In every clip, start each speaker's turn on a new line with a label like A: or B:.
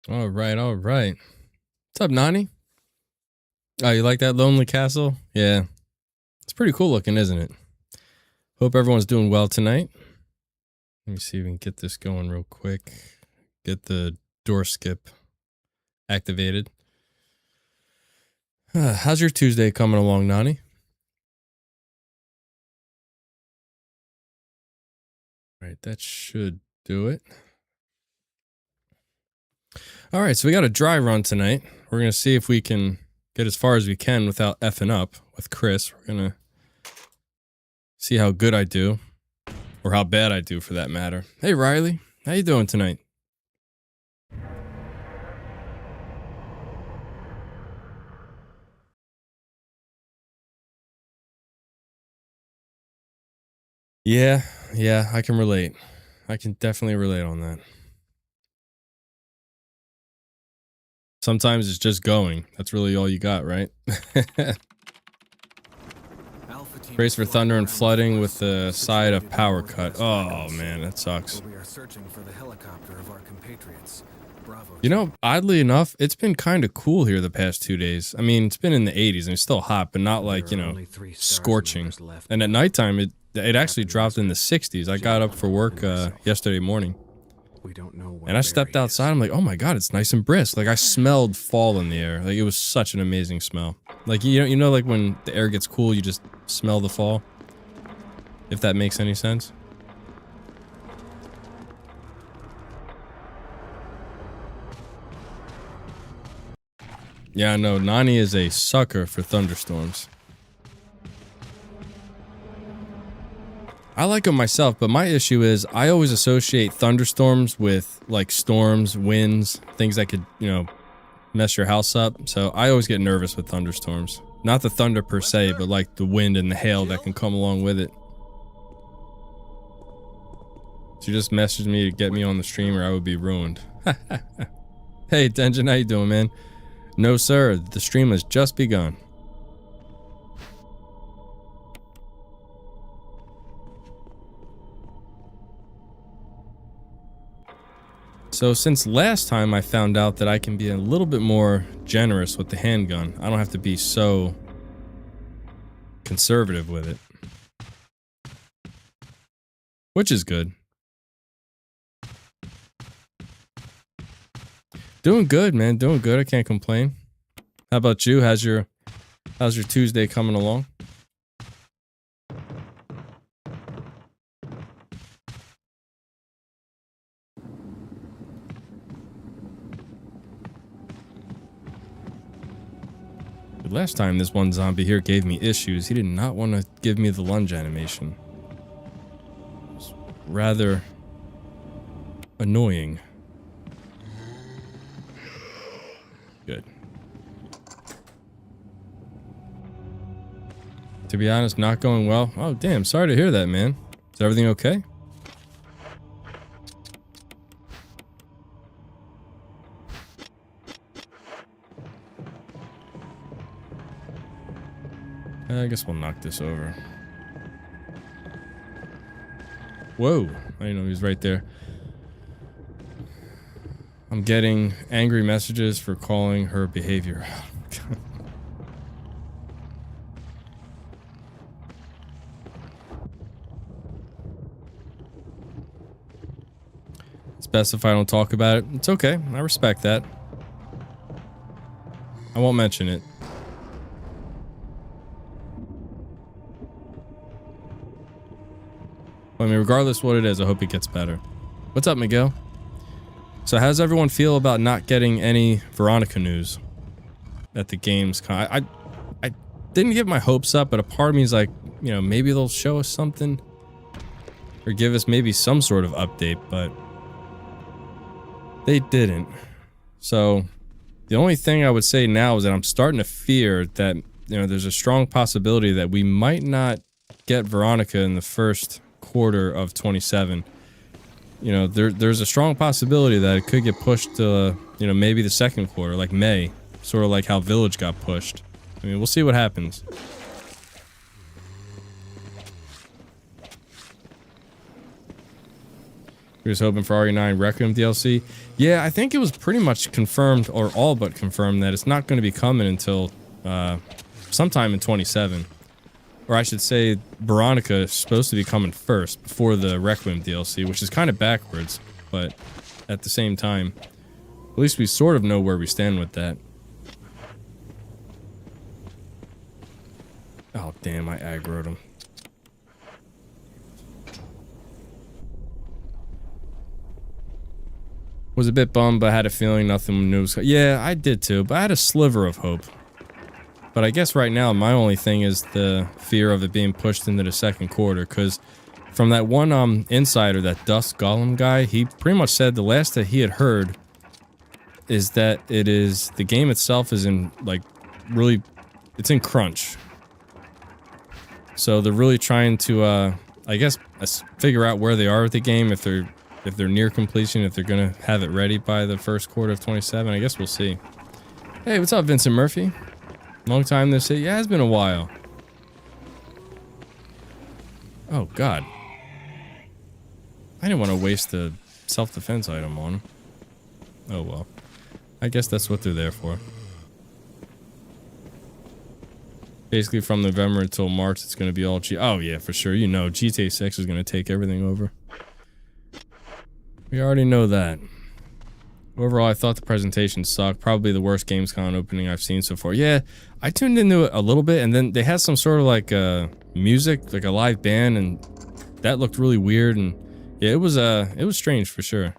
A: All right, all right. What's up, Nani? Oh, you like that lonely castle? Yeah. It's pretty cool looking, isn't it? Hope everyone's doing well tonight. Let me see if we can get this going real quick. Get the door skip activated. How's your Tuesday coming along, Nani? All right, that should do it. All right, so we got a dry run tonight. We're going to see if we can get as far as we can without effing up with Chris. We're going to see how good I do, or how bad I do for that matter. Hey, Riley, how you doing tonight? Yeah, I can relate. I can definitely relate on that. Sometimes it's just going. That's really all you got, right? Brace for thunder and flooding with the side of power cut. Oh man, that sucks.
B: We are searching for the helicopter of our compatriots. Bravo.
A: You know, oddly enough, it's been kind of cool here the past 2 days. I mean, it's been in the 80s and it's still hot, but not like, you know, scorching. And at nighttime, it actually dropped in the 60s. I got up for work yesterday morning.
B: We don't know what
A: And I stepped outside. I'm like, oh my God, it's nice and brisk. Like I smelled fall in the air. Like it was such an amazing smell. Like, you know, like when the air gets cool, you just smell the fall. If that makes any sense. Yeah, no, Nani is a sucker for thunderstorms. I like them myself, but my issue is I always associate thunderstorms with like storms, winds, things that could, you know, mess your house up. So I always get nervous with thunderstorms. Not the thunder per se, but like the wind and the hail that can come along with it. She just messaged me to get me on the stream or I would be ruined. Hey, Denjin, how you doing, man? No, sir, the stream has just begun. So since last time I found out that I can be a little bit more generous with the handgun. I don't have to be so conservative with it. Which is good. Doing good, man. Doing good. I can't complain. How about you? How's your Tuesday coming along? Last time this one zombie here gave me issues. He did not want to give me the lunge animation. It was rather annoying. Good. To be honest, not going well. Oh, damn. Sorry to hear that, man. Is everything okay? I guess we'll knock this over. Whoa. I didn't know he was right there. I'm getting angry messages for calling her behavior. It's best if I don't talk about it. It's okay. I respect that. I won't mention it. I mean, regardless what it is, I hope it gets better. What's up, Miguel? So how does everyone feel about not getting any Veronica news at the games? I didn't get my hopes up, but a part of me is like, you know, maybe they'll show us something or give us maybe some sort of update, but they didn't. So the only thing I would say now is that I'm starting to fear that, you know, there's a strong possibility that we might not get Veronica in the first quarter of 27. You know, there's a strong possibility that it could get pushed to, you know, maybe the second quarter, like May, sort of like how Village got pushed. I mean, we'll see what happens. We was hoping for RE9 Requiem DLC. Yeah, I think it was pretty much confirmed, or all but confirmed, that it's not going to be coming until sometime in 27. Or I should say, Veronica is supposed to be coming first, before the Requiem DLC, which is kind of backwards, but at the same time, at least we sort of know where we stand with that. Oh, damn, I aggroed him. Was a bit bummed, but I had a feeling nothing new was... Yeah, I did too, but I had a sliver of hope. But I guess right now, my only thing is the fear of it being pushed into the second quarter, because from that one insider, that Dust Golem guy, he pretty much said the last that he had heard is that it is... the game itself is in, like, really... it's in crunch. So they're really trying to, I guess, figure out where they are with the game, if they're near completion, if they're gonna have it ready by the first quarter of 27. I guess we'll see. Hey, what's up, Vincent Murphy? Long time no see. Yeah, it's been a while. Oh, God. I didn't want to waste a self-defense item on him. Oh, well. I guess that's what they're there for. Basically, from November until March, it's going to be all Oh, yeah, for sure. You know, GTA 6 is going to take everything over. We already know that. Overall, I thought the presentation sucked. Probably the worst Gamescom opening I've seen so far. Yeah, I tuned into it a little bit, and then they had some sort of like music, like a live band, and that looked really weird. And yeah, it was strange for sure.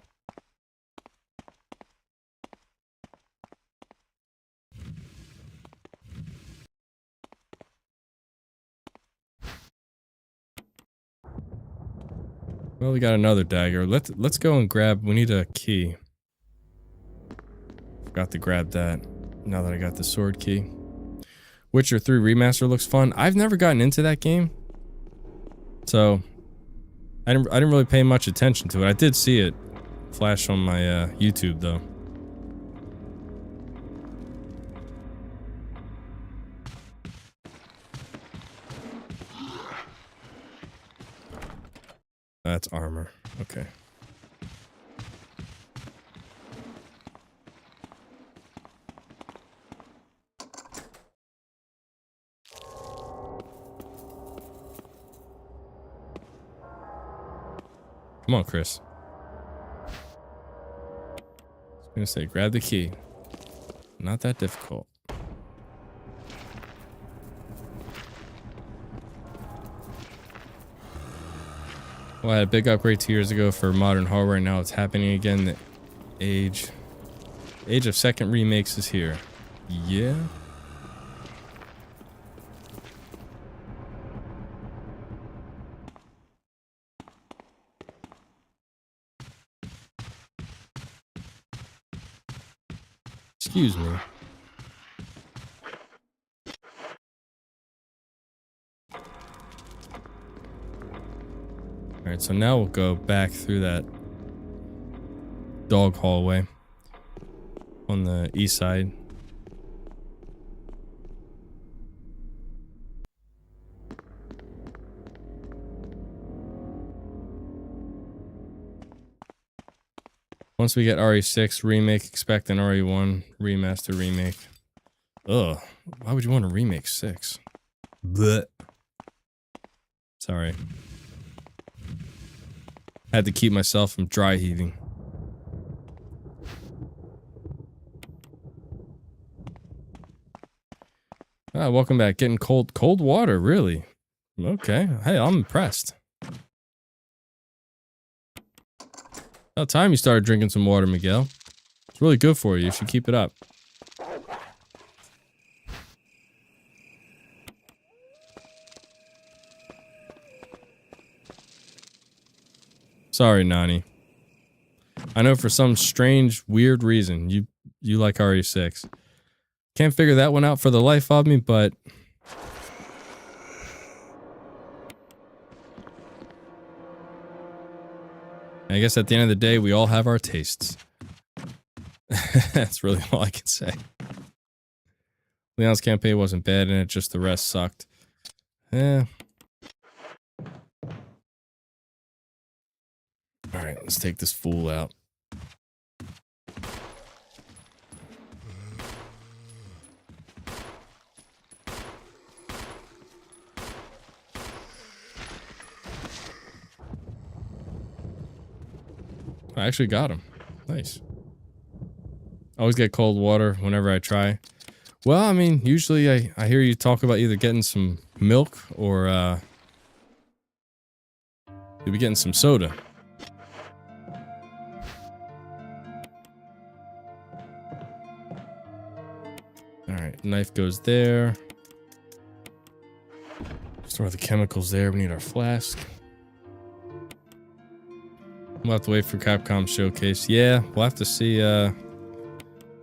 A: Well, we got another dagger. Let's go and grab. We need a key. Forgot to grab that. Now that I got the sword key. Witcher 3 Remaster looks fun. I've never gotten into that game, so I didn't really pay much attention to it. I did see it flash on my YouTube though. That's armor. Okay. Come on, Chris. I was gonna say, grab the key. Not that difficult. Well, I had a big upgrade 2 years ago for modern hardware, and now it's happening again. The age of second remakes is here. Yeah. Excuse me. Alright, so now we'll go back through that dog hallway on the east side. Once we get RE6 remake, expect an RE1 remaster remake. Ugh, why would you want to remake 6? Blech. Sorry. Had to keep myself from dry heaving. Ah, welcome back. Getting cold water, really? Okay. Hey, I'm impressed. About time you started drinking some water, Miguel. It's really good for you. You should keep it up. Sorry, Nani. I know for some strange, weird reason you like RE6. Can't figure that one out for the life of me, but I guess at the end of the day, we all have our tastes. That's really all I can say. Leon's campaign wasn't bad in it, just the rest sucked. All right, let's take this fool out. I actually got him. Nice. Always get cold water whenever I try. Well, I mean, usually I hear you talk about either getting some milk or you'll be getting some soda. Alright, knife goes there. Store the chemicals there. We need our flask. We'll have to wait for Capcom's showcase. Yeah, we'll have to see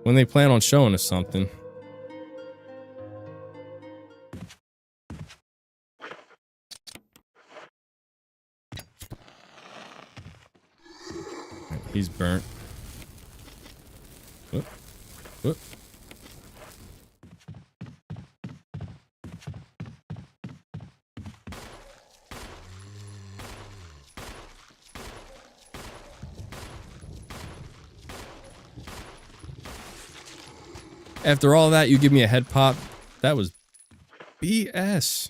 A: when they plan on showing us something. He's burnt. Whoop. Whoop. After all that, you give me a head pop? That was BS.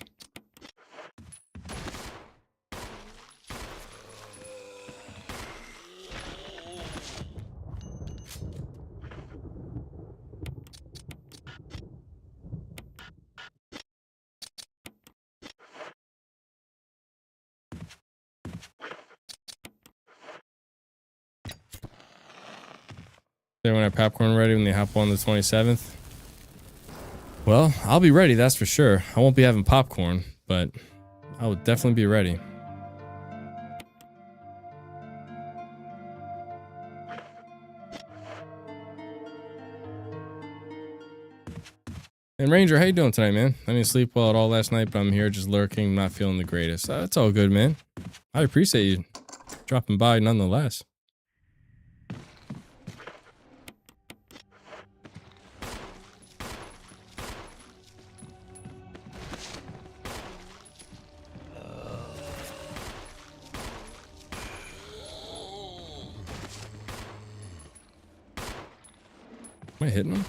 A: They want to have popcorn ready when they hop on the 27th. Well, I'll be ready, that's for sure. I won't be having popcorn, but I will definitely be ready. And Ranger, how you doing tonight, man? I didn't sleep well at all last night, but I'm here just lurking, not feeling the greatest. That's all good, man. I appreciate you dropping by nonetheless. Am I hitting him?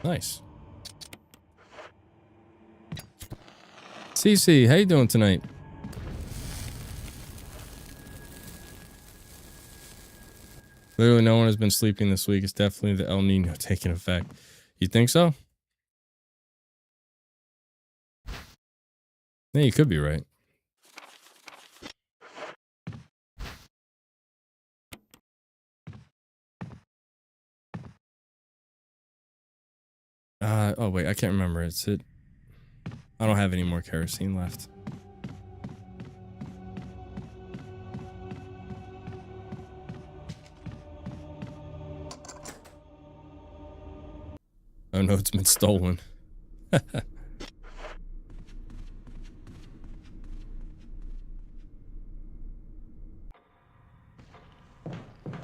A: Nice. CC, how you doing tonight? Literally no one has been sleeping this week. It's definitely the El Nino taking effect. You think so? Yeah, you could be right. Oh wait, I can't remember. It's it. I don't have any more kerosene left. Oh no, it's been stolen.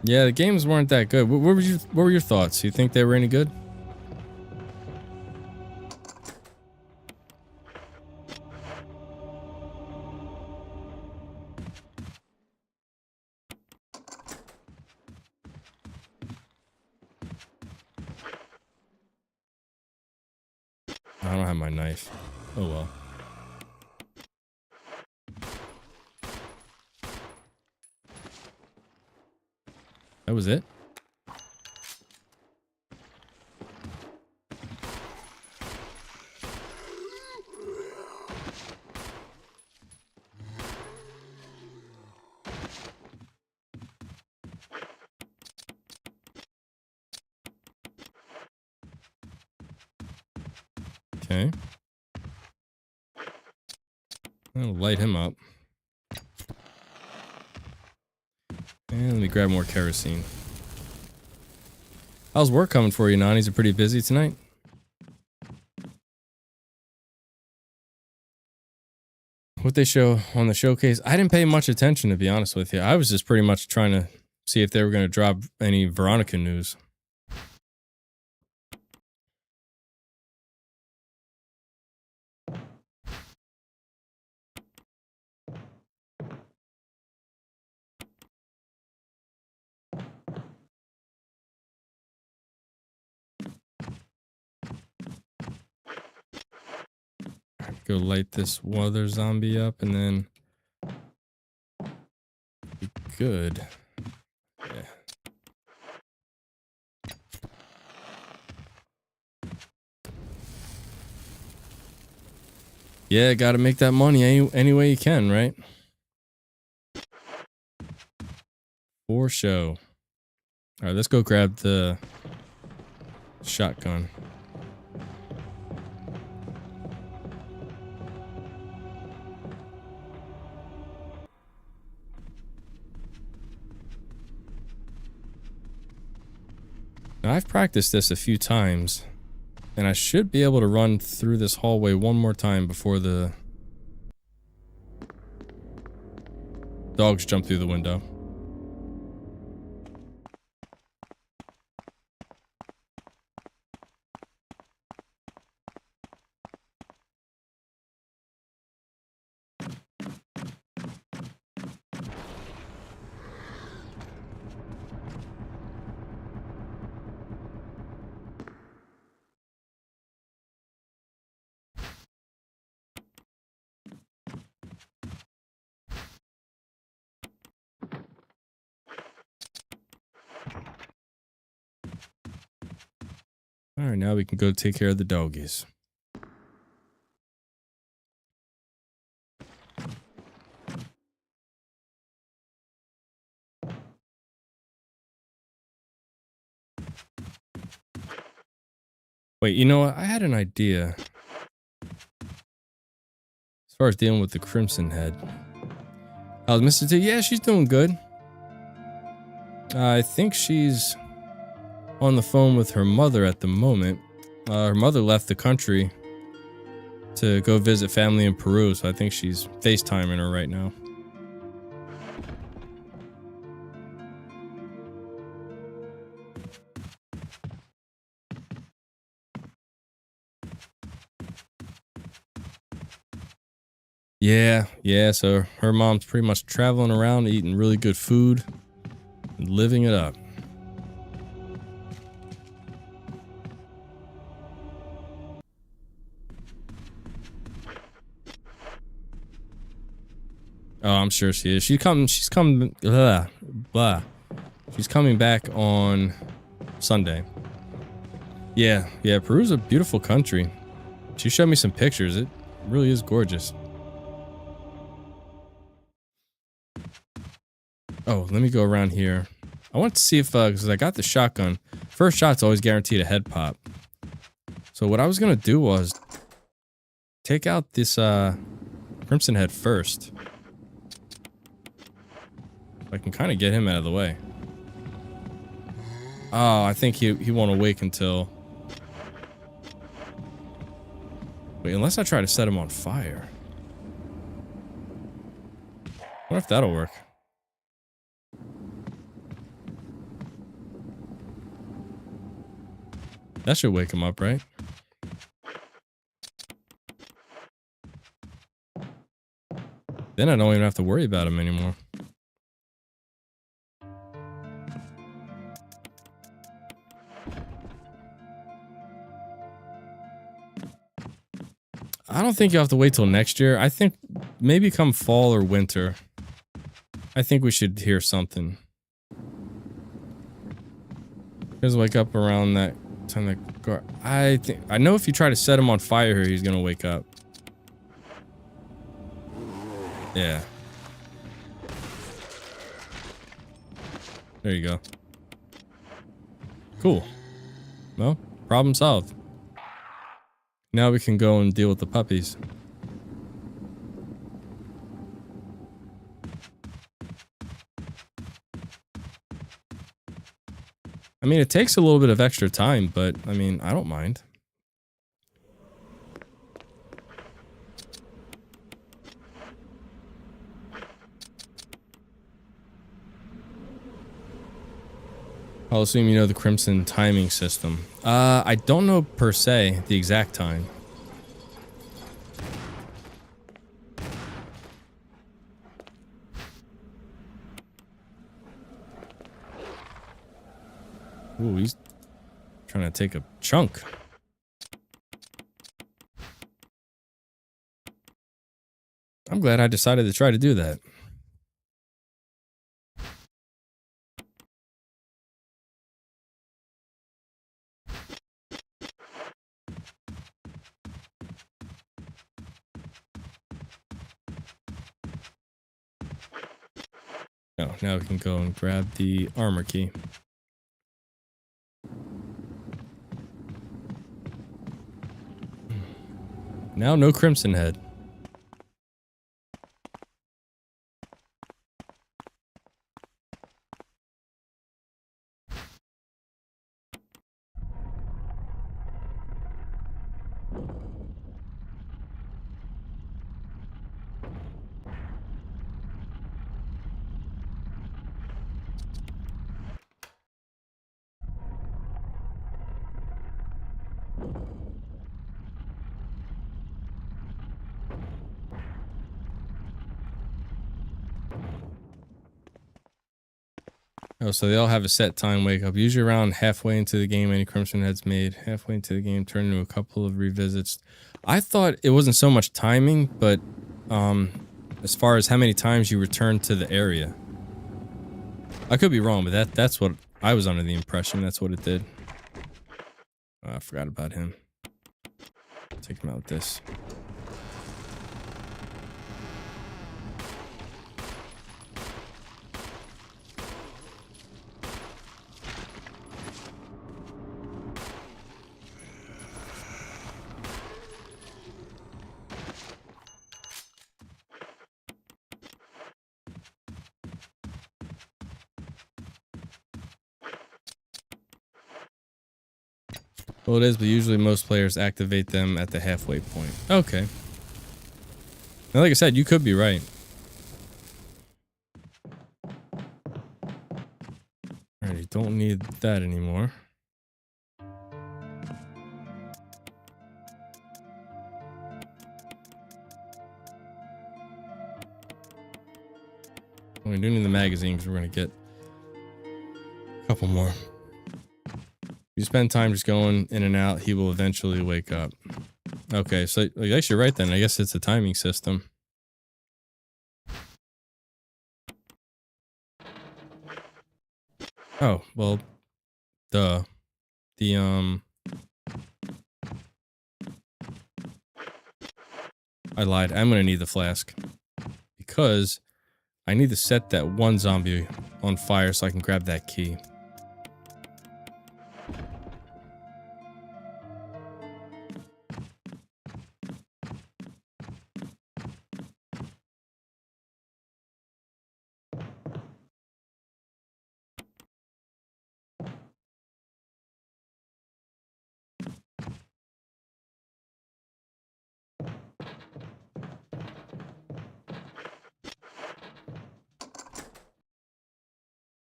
A: Yeah, the games weren't that good. What were your thoughts? You think they were any good? I don't have my knife. Oh well. That was it? Okay. I'll light him up. And let me grab more kerosene. How's work coming for you, Nani's? Are pretty busy tonight? What they show on the showcase, I didn't pay much attention, to be honest with you. I was just pretty much trying to see if they were going to drop any Veronica news. Go light this other zombie up and then be good. Yeah. Yeah, gotta make that money any way you can, right? For show. Alright, let's go grab the shotgun. Now, I've practiced this a few times, and I should be able to run through this hallway one more time before the dogs jump through the window. Alright, now we can go take care of the doggies. Wait, you know what? I had an idea. As far as dealing with the Crimson Head. How's Mr. T? Yeah, she's doing good. I think she's on the phone with her mother at the moment. Her mother left the country to go visit family in Peru, so I think she's FaceTiming her right now. Yeah, so her mom's pretty much traveling around, eating really good food, and living it up. Oh, I'm sure she is. She's coming, She's coming back on Sunday. Yeah, Peru's a beautiful country. She showed me some pictures. It really is gorgeous. Oh, let me go around here. I want to see if, because I got the shotgun. First shot's always guaranteed a head pop. So what I was going to do was take out this Crimson Head first. I can kind of get him out of the way. Oh, I think he won't awake until... Wait, unless I try to set him on fire. I wonder if that'll work. That should wake him up, right? Then I don't even have to worry about him anymore. I don't think you have to wait till next year. I think maybe come fall or winter. I think we should hear something. Just wake up around that time. I know if you try to set him on fire here, he's gonna wake up. Yeah. There you go. Cool. Well, problem solved. Now we can go and deal with the puppies. I mean, it takes a little bit of extra time, but I mean, I don't mind. I'll assume you know the Crimson timing system. I don't know per se the exact time. Ooh, he's trying to take a chunk. I'm glad I decided to try to do that. Oh, now we can go and grab the armor key. Now no Crimson Head. Oh, so they all have a set time wake up. Usually around halfway into the game, any Crimson Head's made. Halfway into the game, turn into a couple of revisits. I thought it wasn't so much timing, but as far as how many times you return to the area. I could be wrong, but that's what I was under the impression. That's what it did. I forgot about him. Take him out with this. Well, it is, but usually most players activate them at the halfway point. Okay. Now, like I said, you could be right. Alright, you don't need that anymore. We do need the magazine because we're going to get a couple more. You spend time just going in and out, he will eventually wake up. Okay, so I guess you're right then. I guess it's a timing system. Oh, well, duh. I lied. I'm gonna need the flask. Because I need to set that one zombie on fire so I can grab that key.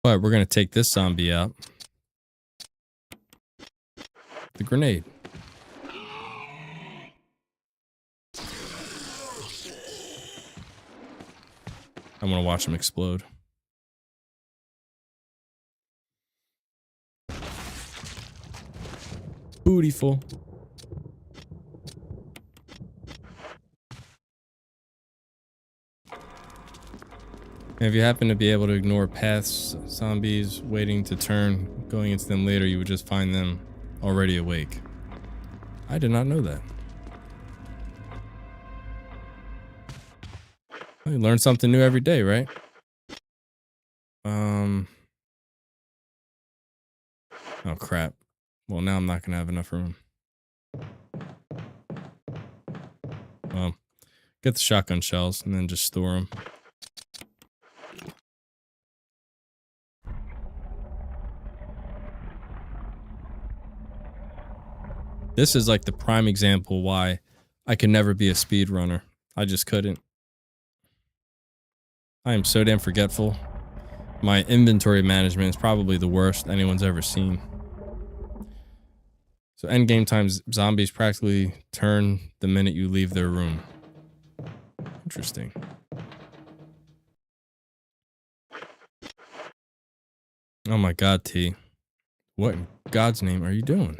A: But we're gonna take this zombie out. The grenade. I'm gonna watch him explode. Beautiful. And if you happen to be able to ignore paths, zombies waiting to turn, going into them later, you would just find them already awake. I did not know that. Well, you learn something new every day, right? Oh crap. Well, now I'm not gonna have enough room. Well, get the shotgun shells and then just store them. This is like the prime example why I could never be a speedrunner. I just couldn't. I am so damn forgetful. My inventory management is probably the worst anyone's ever seen. So endgame times, zombies practically turn the minute you leave their room. Interesting. Oh my god, T. What in God's name are you doing?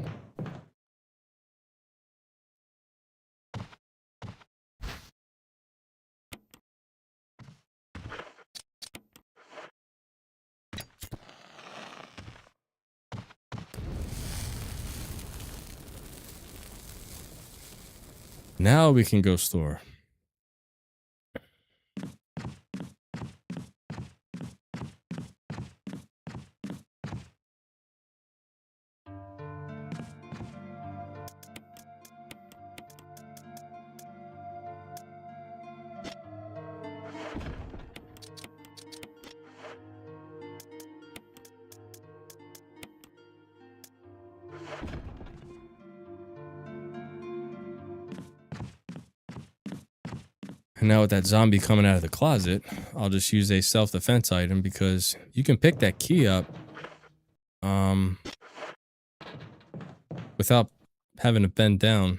A: Now we can go store. And now with that zombie coming out of the closet, I'll just use a self-defense item because you can pick that key up without having to bend down.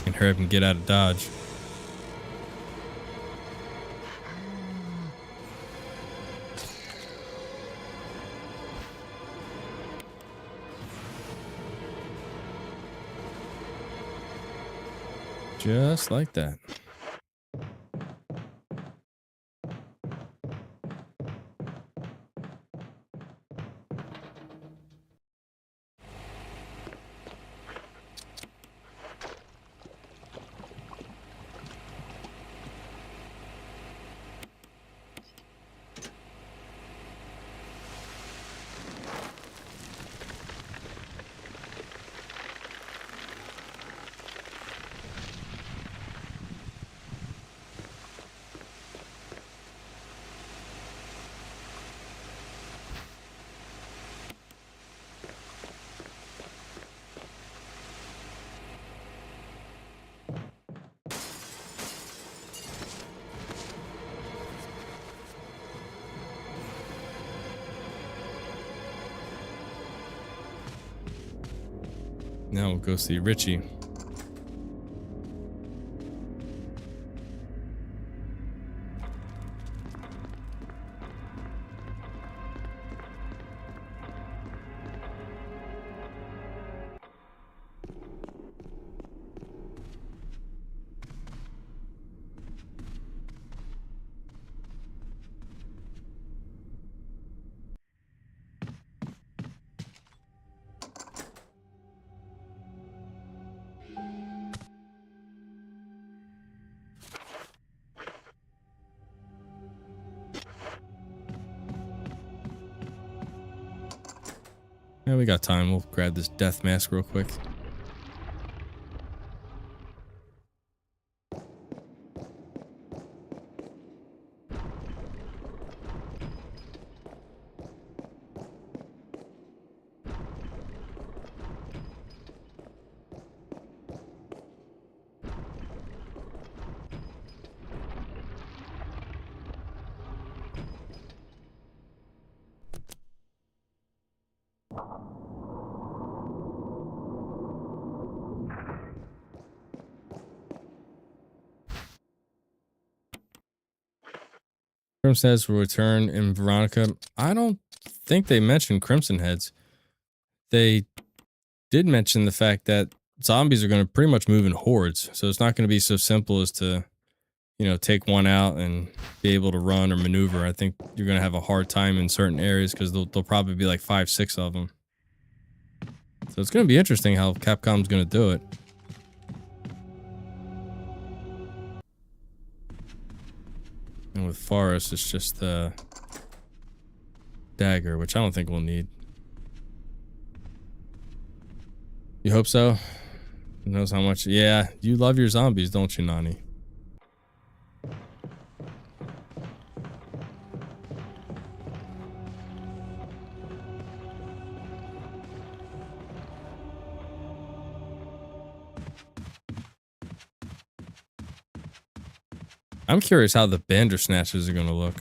A: And hurry up and get out of Dodge. Just like that. Now we'll go see Richie. Yeah, we got time. We'll grab this death mask real quick. Crimson Heads will return in Veronica. I don't think they mentioned Crimson Heads. They did mention the fact that zombies are going to pretty much move in hordes. So it's not going to be so simple as to, you know, take one out and be able to run or maneuver. I think you're going to have a hard time in certain areas because there'll probably be like 5, 6 of them. So it's going to be interesting how Capcom's going to do it. And with Forest, it's just the dagger, which I don't think we'll need. You hope so? Who knows how much? Yeah, you love your zombies, don't you, Nani? I'm curious how the Bandersnatches are going to look.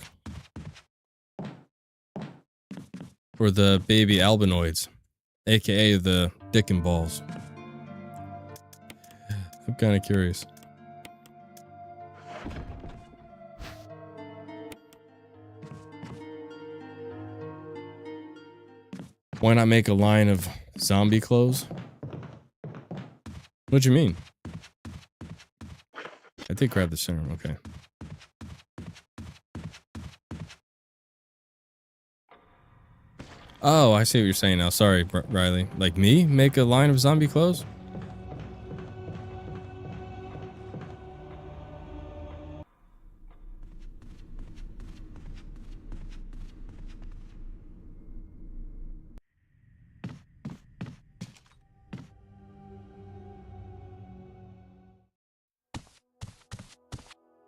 A: Or the baby albinoids, aka the dick and balls. I'm kind of curious. Why not make a line of zombie clothes? What do you mean? I did grab the serum, okay. Oh, I see what you're saying now. Sorry, Riley. Like me? Make a line of zombie clothes?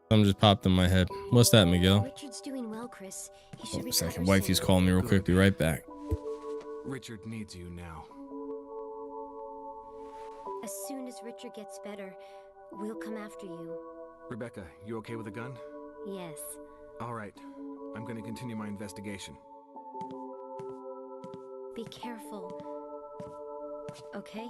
A: Something just popped in my head. What's that, Miguel?
C: Richard's doing well, Chris. He should
A: Hold on a
C: recover
A: second. Wifey's
C: soon.
A: calling me real quick. Be right back.
B: Richard needs you now.
C: As soon as Richard gets better, we'll come after you.
B: Rebecca, you okay with a gun?
C: Yes.
B: All right. I'm going to continue my investigation.
C: Be careful. Okay?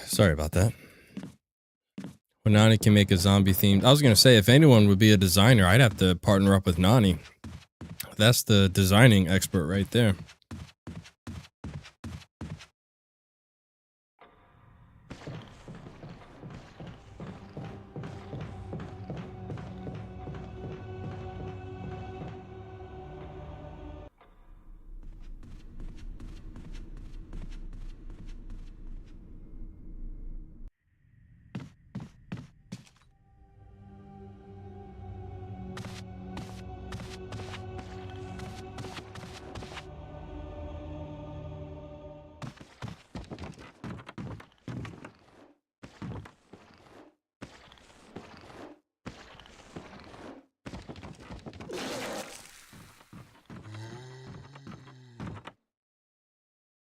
A: Sorry about that. Well, Nani can make a zombie themed. I was going to say, if anyone would be a designer, I'd have to partner up with Nani. That's the designing expert right there.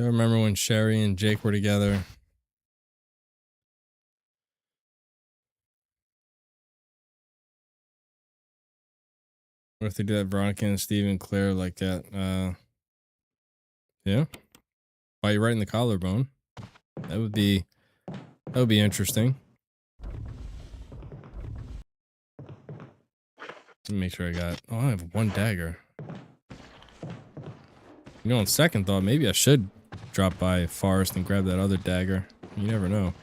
A: I remember when Sherry and Jake were together. What if they do that Veronica and Steve and Claire like that? Yeah. Why you right in the collarbone? That would be interesting. Let me make sure I got. Oh, I have one dagger. You know, on second thought, maybe I should drop by Forest and grab that other dagger. You never know.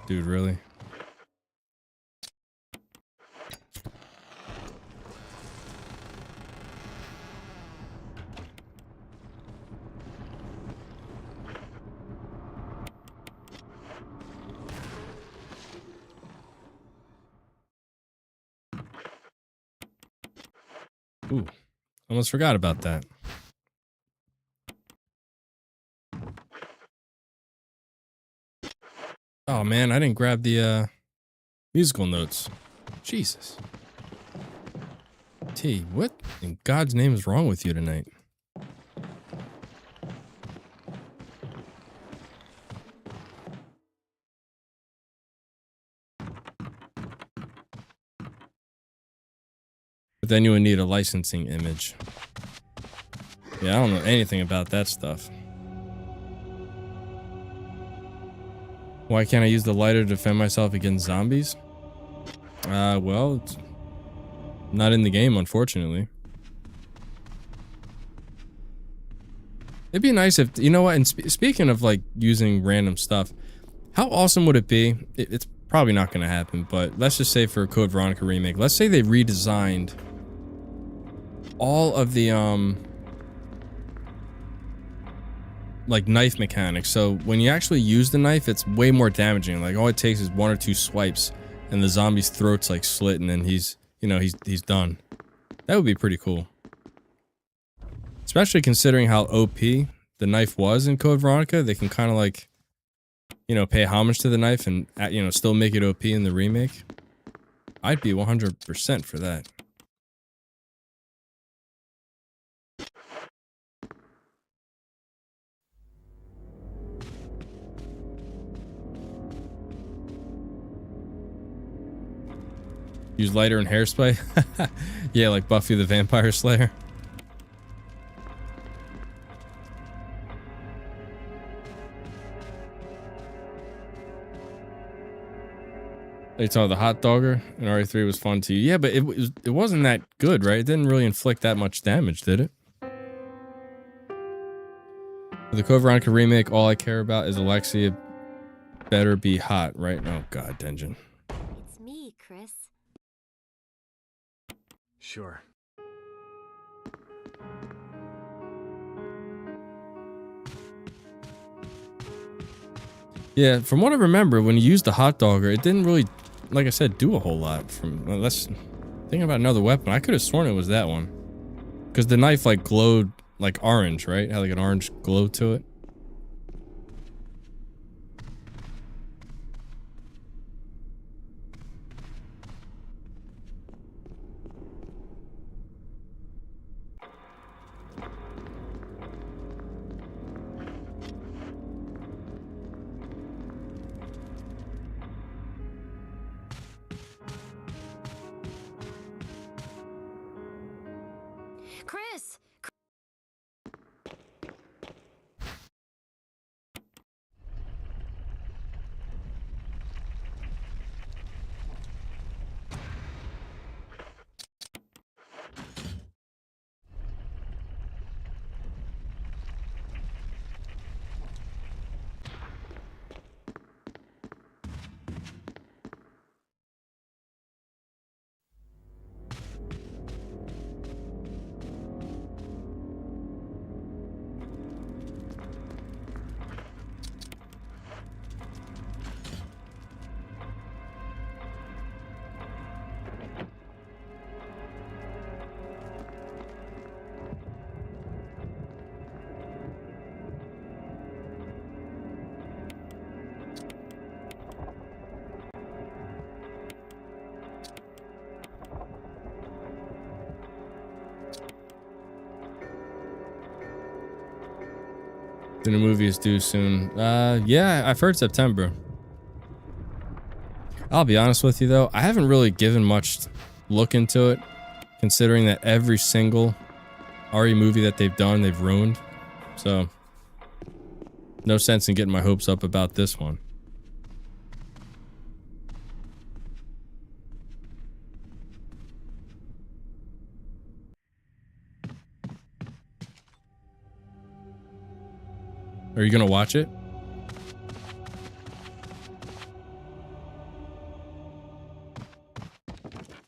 A: Dude, really? Ooh, almost forgot about that. Oh man, I didn't grab the musical notes. Jesus. T, what in God's name is wrong with you tonight? But then you would need a licensing image. Yeah, I don't know anything about that stuff. Why can't I use the lighter to defend myself against zombies? Well, it's not in the game, unfortunately. It'd be nice if, you know what, and speaking of like using random stuff, how awesome would it be? It's probably not going to happen, but let's just say for a Code Veronica remake, let's say they redesigned all of the, like knife mechanics. So when you actually use the knife, it's way more damaging. Like all it takes is 1 or 2 swipes and the zombie's throat's like slit and then he's, you know, he's done. That would be pretty cool. Especially considering how OP the knife was in Code Veronica. They can kind of like, you know, pay homage to the knife and, you know, still make it OP in the remake. I'd be 100% for that. Use lighter and hairspray. Yeah, like Buffy the Vampire Slayer. They saw the hot dogger in RE3 was fun too. Yeah, but it wasn't that good, right? It didn't really inflict that much damage, did it? For the Code Veronica remake, all I care about is Alexia better be hot, right? Oh god, Denjin.
C: It's me, Chris.
B: Sure.
A: Yeah, from what I remember, when you used the hot dogger, it didn't really, like I said, do a whole lot. Well, that's thinking about another weapon. I could have sworn it was that one, because the knife like glowed like orange, right? Had like an orange glow to it.
C: Chris!
A: The new movie is due soon. Yeah, I've heard September. I'll be honest with you though, I haven't really given much look into it, considering that every single RE movie that they've done, they've ruined. So, no sense in getting my hopes up about this one. Are you gonna watch it?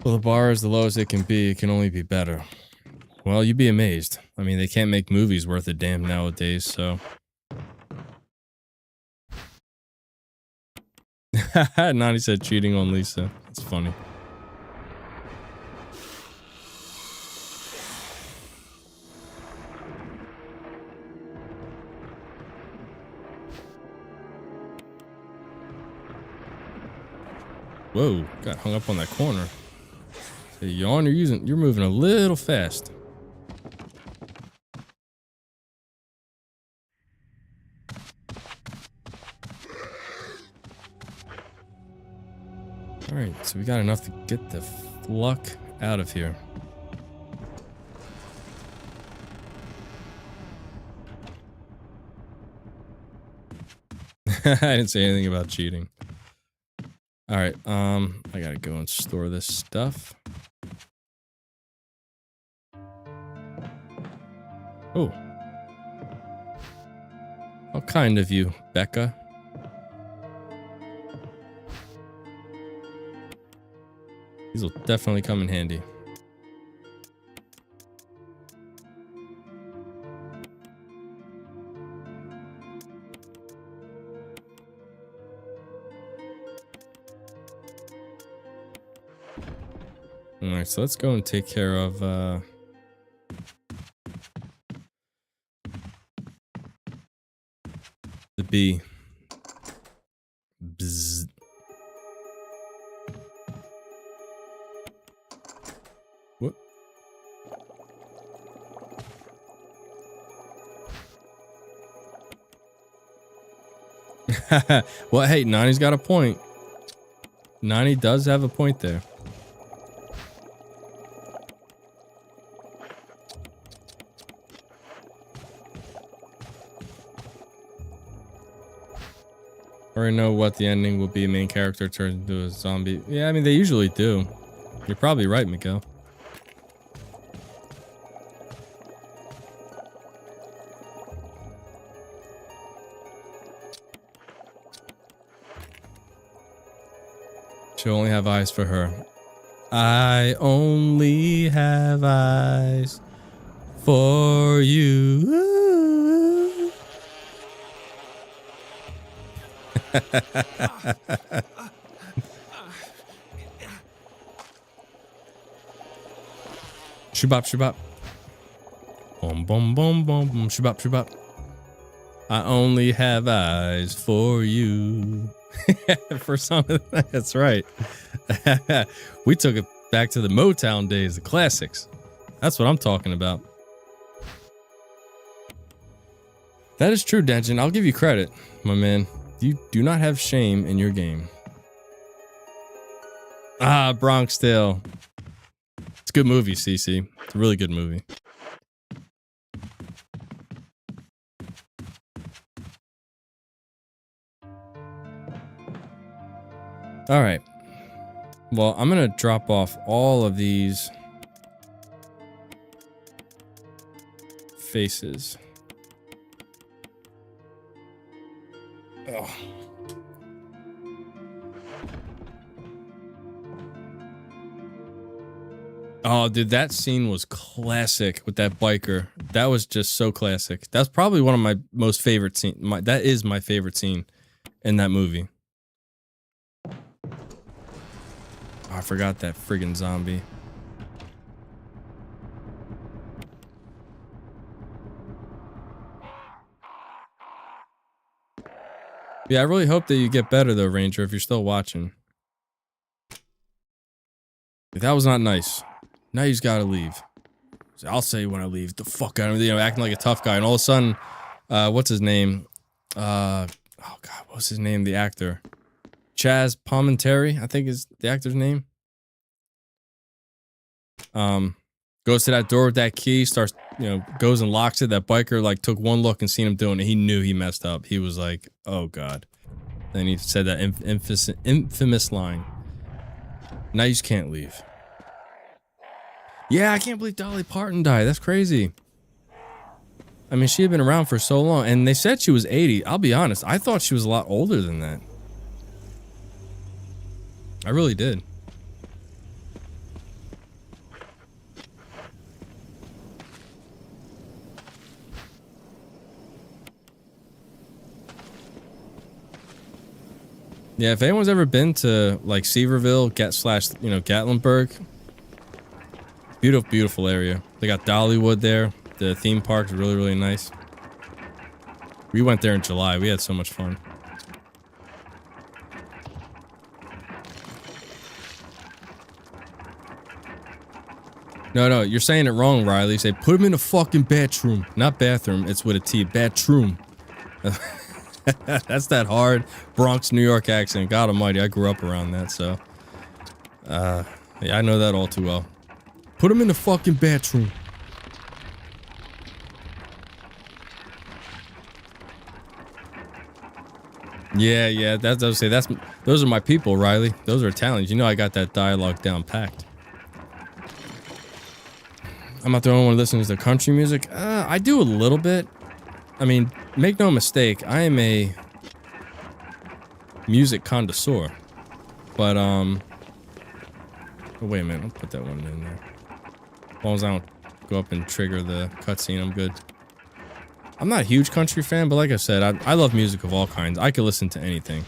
A: Well, the bar is the lowest it can be. It can only be better. Well, you'd be amazed. I mean, they can't make movies worth a damn nowadays, so. Nani said cheating on Lisa. That's funny. Whoa, got hung up on that corner. Hey, Yawn, you're moving a little fast. Alright, so we got enough to get the fuck out of here. I didn't say anything about cheating. Alright, I gotta go and store this stuff. Oh. How kind of you, Becca. These will definitely come in handy. Alright, so let's go and take care of, the bee. Bzz. What? Well, hey, Nani's got a point. Nani does have a point there. already know what the ending will be. Main character turns into a zombie. Yeah, I mean, they usually do. You're probably right, Miguel. She'll only have eyes for her. I only have eyes for you. Shubop, shubop. Boom, boom, boom, boom, boom. Shubop, shubop. I only have eyes for you. For some of that, that's right. We took it back to the Motown days, the classics. That's what I'm talking about. That is true, Denjin. I'll give you credit, my man. You do not have shame in your game. Ah, Bronx Tale. It's a good movie, CC. It's a really good movie. All right. Well, I'm going to drop off all of these faces. Oh. Oh, dude, that scene was classic with that biker. That was just so classic. That's probably one of my most favorite scenes. That is my favorite scene in that movie. Oh, I forgot that friggin' zombie. Yeah, I really hope that you get better though, Ranger, if you're still watching. That was not nice. Now you just gotta leave. I'll say when I leave. The fuck out of me, you know, acting like a tough guy, and all of a sudden, what's his name? Oh god, what's his name? The actor, Chaz Palminteri, I think is the actor's name. Goes to that door with that key, starts, you know, goes and locks it. That biker like took one look and seen him doing it. He knew he messed up. He was like, "Oh god." Then he said that infamous line. Now you just can't leave. Yeah, I can't believe Dolly Parton died. That's crazy. I mean, she had been around for so long, and they said she was 80. I'll be honest, I thought she was a lot older than that. I really did. Yeah, if anyone's ever been to like Seaverville, Gatlinburg, beautiful, beautiful area. They got Dollywood there. The theme park's really, really nice. We went there in July. We had so much fun. No, you're saying it wrong, Riley. You say, put him in a fucking bathroom. Not bathroom, it's with a T. Bathroom. That's that hard Bronx, New York accent. God almighty, I grew up around that, so. Yeah, I know that all too well. Put him in the fucking bathroom. Yeah, that's what I was saying. Those are my people, Riley. Those are Italians. You know I got that dialogue down packed. I'm not the only one who listens to country music. I do a little bit. I mean, make no mistake, I am a music connoisseur. But, oh, wait a minute, I'll put that one in there. As long as I don't go up and trigger the cutscene, I'm good. I'm not a huge country fan, but like I said, I love music of all kinds. I could listen to anything.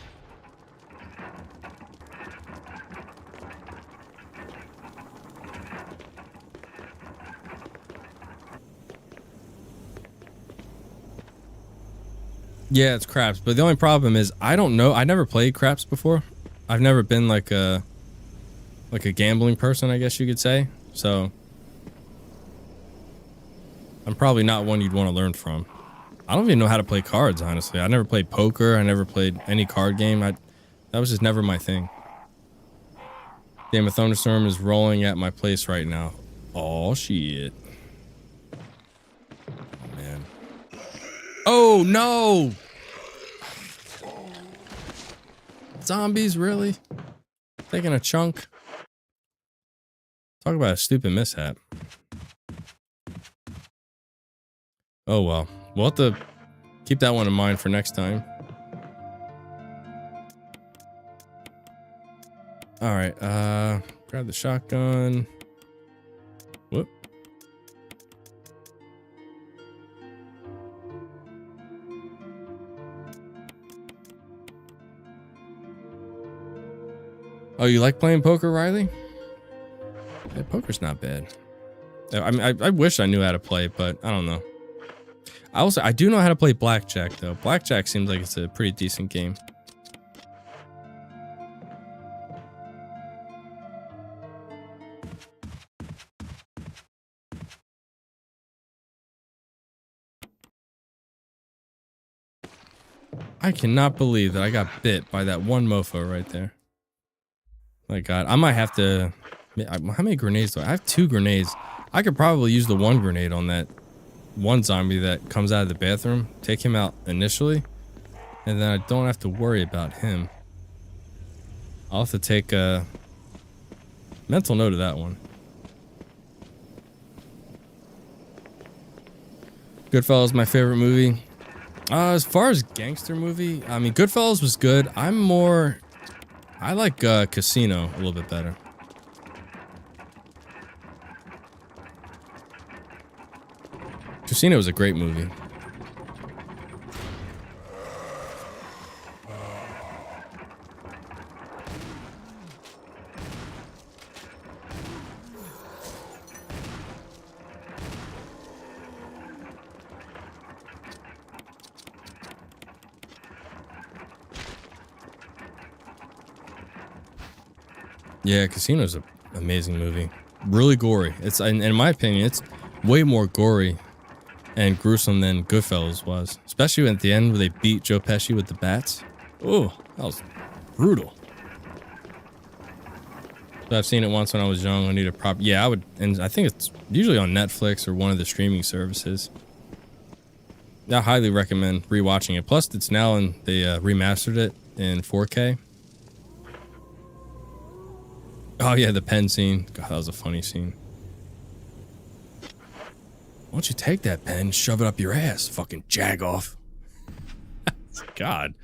A: Yeah, it's craps, but the only problem is I don't know. I never played craps before. I've never been like a gambling person, I guess you could say. So I'm probably not one you'd want to learn from. I don't even know how to play cards, honestly. I never played poker. I never played any card game. That was just never my thing. Damn, a thunderstorm is rolling at my place right now. Oh shit. Oh no! Zombies, really? Taking a chunk? Talk about a stupid mishap. Oh well. We'll have to keep that one in mind for next time. Alright, grab the shotgun. Whoop. Oh, you like playing poker, Riley? Yeah, poker's not bad. I mean, I wish I knew how to play, but I don't know. I do know how to play blackjack, though. Blackjack seems like it's a pretty decent game. I cannot believe that I got bit by that one mofo right there. My God, I might have to... How many grenades do I have? 2 grenades. I could probably use the 1 grenade on that one zombie that comes out of the bathroom. Take him out initially. And then I don't have to worry about him. I'll have to take a mental note of that one. Goodfellas, my favorite movie. As far as gangster movie, I mean, Goodfellas was good. I like Casino a little bit better. Casino was a great movie. Yeah, Casino's an amazing movie. Really gory. It's in my opinion, it's way more gory and gruesome than Goodfellas was. Especially at the end where they beat Joe Pesci with the bats. Oh, that was brutal. So I've seen it once when I was young. I need a proper... Yeah, I would... And I think it's usually on Netflix or one of the streaming services. I highly recommend rewatching it. Plus, it's now in... They remastered it in 4K. Oh, yeah, the pen scene. God, that was a funny scene. Why don't you take that pen, shove it up your ass, fucking jag off. God.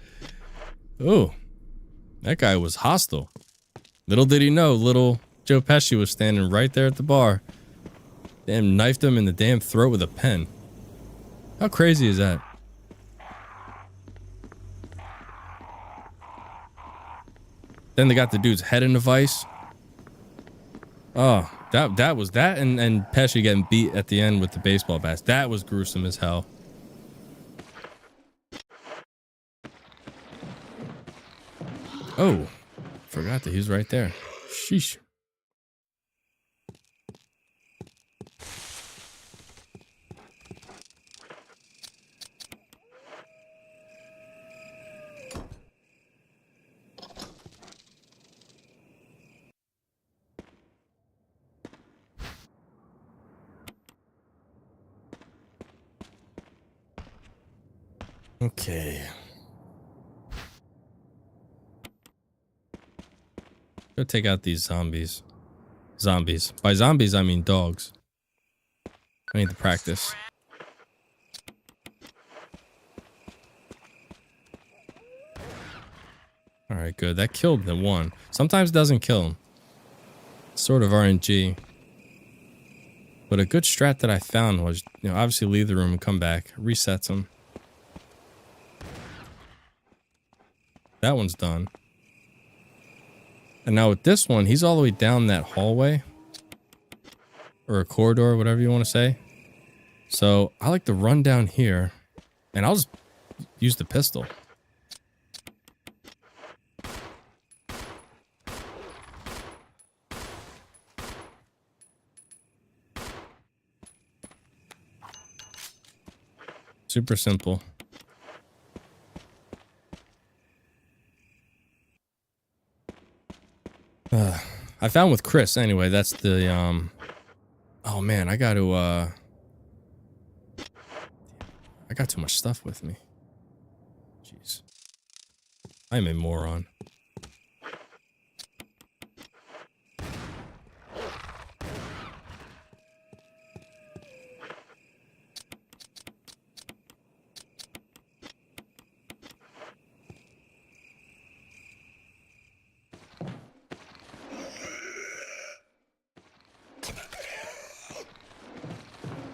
A: Oh, that guy was hostile. Little did he know, little Joe Pesci was standing right there at the bar. Damn, knifed him in the damn throat with a pen. How crazy is that? Then they got the dude's head in a vice. Oh, that was that, and Pesci getting beat at the end with the baseball bats. That was gruesome as hell. Oh, forgot that he's right there. Sheesh. Okay. Go take out these zombies. Zombies. By zombies, I mean dogs. I need to practice. Alright, good. That killed the one. Sometimes it doesn't kill him. Sort of RNG. But a good strat that I found was, you know, obviously leave the room and come back. Resets him. That one's done. And now with this one, he's all the way down that hallway. Or a corridor, whatever you want to say. So I like to run down here. And I'll just use the pistol. Super simple. I found with Chris anyway, that's the oh man, I got too much stuff with me. Jeez. I'm a moron.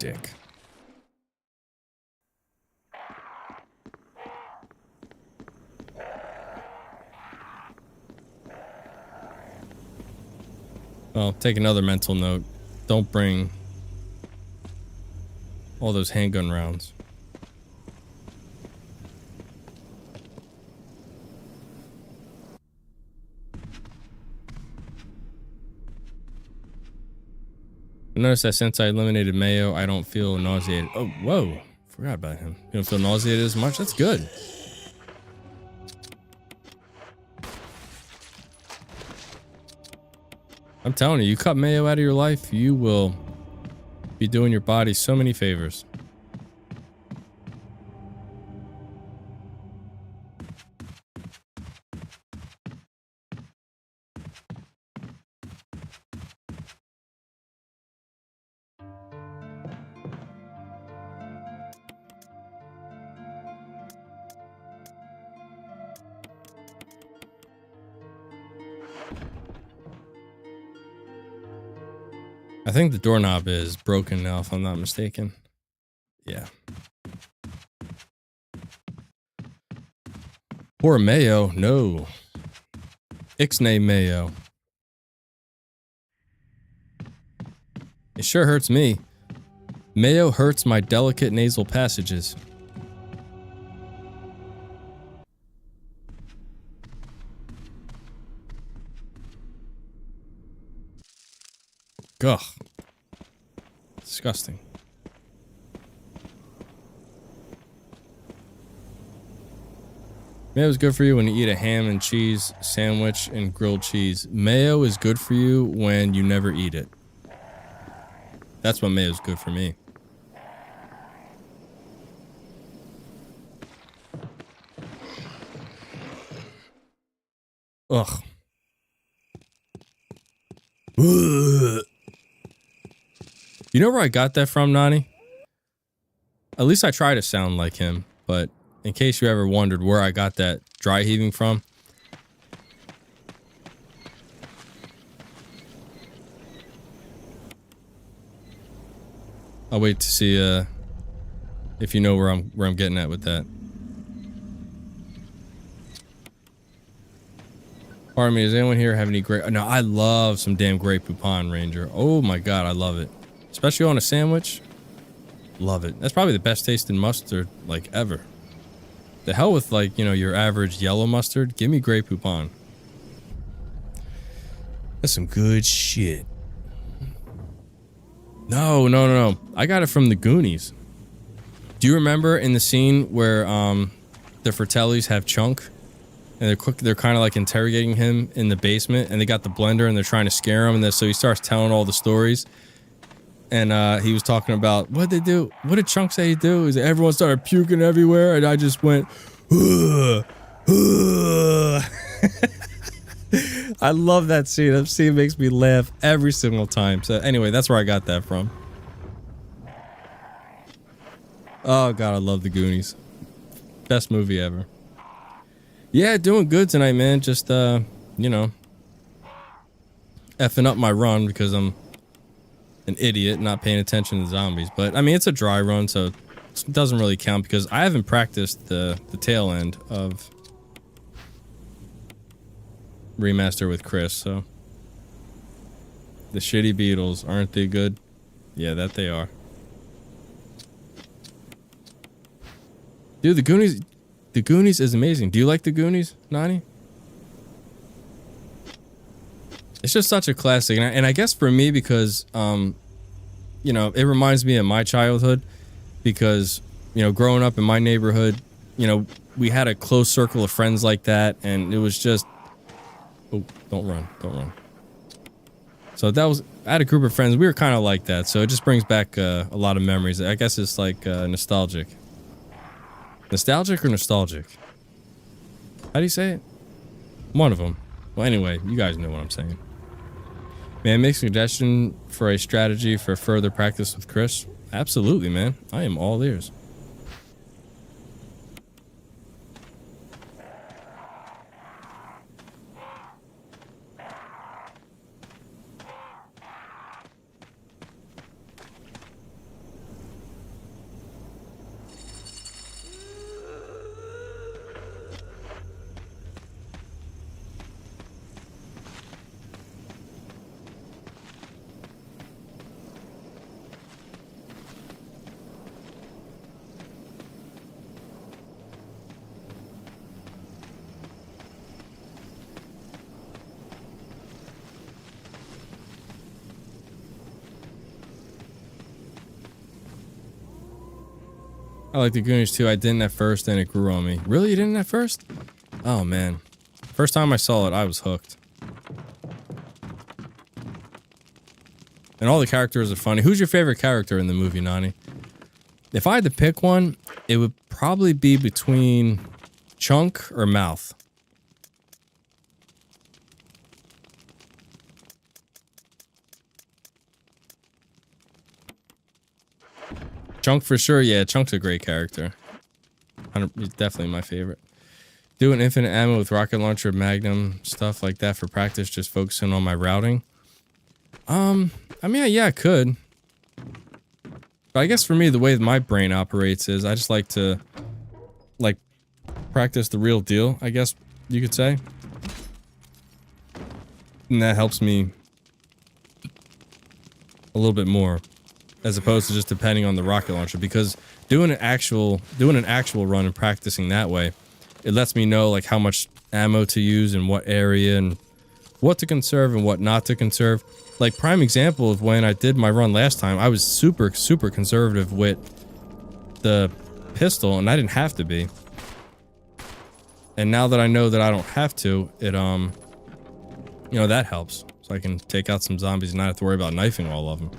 A: dick. Well, take another mental note. Don't bring all those handgun rounds. Notice that since I eliminated Mayo, I don't feel nauseated. Oh, whoa. Forgot about him. You don't feel nauseated as much? That's good. I'm telling you, you cut Mayo out of your life, you will be doing your body so many favors. I think the doorknob is broken now, if I'm not mistaken. Yeah. Poor Mayo. No. Ixnay Mayo. It sure hurts me. Mayo hurts my delicate nasal passages. Ugh. Disgusting. Mayo is good for you when you eat a ham and cheese sandwich and grilled cheese. Mayo is good for you when you never eat it. That's when mayo is good for me. Ugh. Ugh. You know where I got that from, Nani? At least I try to sound like him, but in case you ever wondered where I got that dry heaving from. I'll wait to see if you know where I'm getting at with that. Pardon me, does anyone here have any great... No, I love some damn Grey Poupon, Ranger. Oh my god, I love it. Especially on a sandwich. Love it. That's probably the best tasting mustard, like, ever. The hell with, like, you know, your average yellow mustard. Give me Grey Poupon. That's some good shit. No. I got it from the Goonies. Do you remember in the scene where the Fratellis have Chunk? And they're kind of like interrogating him in the basement, and they got the blender and they're trying to scare him, and so he starts telling all the stories. And he was talking about, what'd they do? What did Chunk say he do? Is everyone started puking everywhere, and I just went, ugh, ugh. I love that scene. That scene makes me laugh every single time. So anyway, that's where I got that from. Oh god, I love the Goonies. Best movie ever. Yeah, doing good tonight, man. Just, you know, effing up my run because I'm an idiot not paying attention to zombies. But, I mean, it's a dry run, so it doesn't really count because I haven't practiced the tail end of Remaster with Chris, so. The shitty Beatles, aren't they good? Yeah, that they are. Dude, the Goonies is amazing. Do you like the Goonies, Nani? It's just such a classic, and I guess for me because, you know, it reminds me of my childhood because, you know, growing up in my neighborhood, you know, we had a close circle of friends like that, and it was just, oh, don't run. So that was, I had a group of friends, we were kind of like that, so it just brings back a lot of memories. I guess it's like nostalgic. Nostalgic or nostalgic? How do you say it? One of them. Well, anyway, you guys know what I'm saying. May I make a suggestion for a strategy for further practice with Chris? Absolutely, man. I am all ears. I like the Goonies too. I didn't at first, and it grew on me. Really? You didn't at first? Oh, man. First time I saw it, I was hooked. And all the characters are funny. Who's your favorite character in the movie, Nani? If I had to pick one, it would probably be between Chunk or Mouth. Chunk for sure. Yeah, Chunk's a great character. He's definitely my favorite. Doing infinite ammo with rocket launcher, magnum, stuff like that for practice, just focusing on my routing. I mean, yeah, I could. But I guess for me, the way my brain operates is I just like to, like, practice the real deal, I guess you could say. And that helps me a little bit more, as opposed to just depending on the rocket launcher, because doing an actual run and practicing that way, it lets me know like how much ammo to use in what area and what to conserve and what not to conserve. Like, prime example of when I did my run last time, I was super conservative with the pistol, and I didn't have to be. And now that I know that I don't have to, it you know, that helps. So I can take out some zombies and not have to worry about knifing all of them.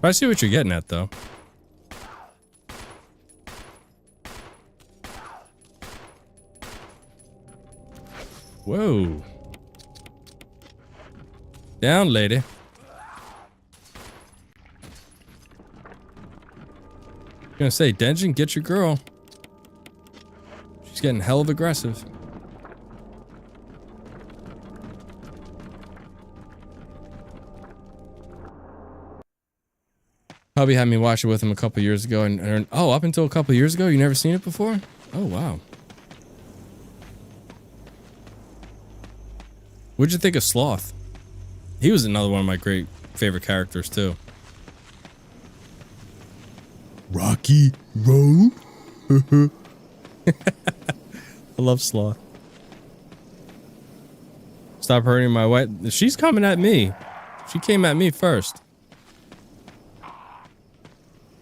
A: But I see what you're getting at, though. Whoa. Down, lady. Gonna say, Denjin, get your girl. She's getting hell of aggressive. Hubby had me watch it with him a couple years ago, and oh, up until a couple years ago, you never seen it before? Oh, wow. What'd you think of Sloth? He was another one of my great favorite characters, too. Rocky Road? I love Sloth. Stop hurting my wife. She's coming at me. She came at me first.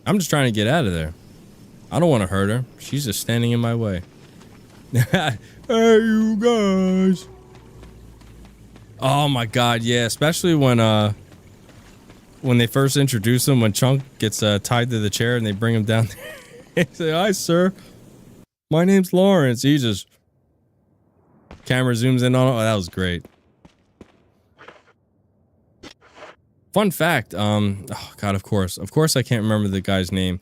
A: I'm just trying to get out of there. I don't want to hurt her. She's just standing in my way. Hey, you guys. Oh my god, yeah. Especially when they first introduce him, when Chunk gets tied to the chair and they bring him down there. They say, hi, sir. My name's Lawrence. He just... Camera zooms in on him. Oh, that was great. Fun fact, oh god, of course I can't remember the guy's name,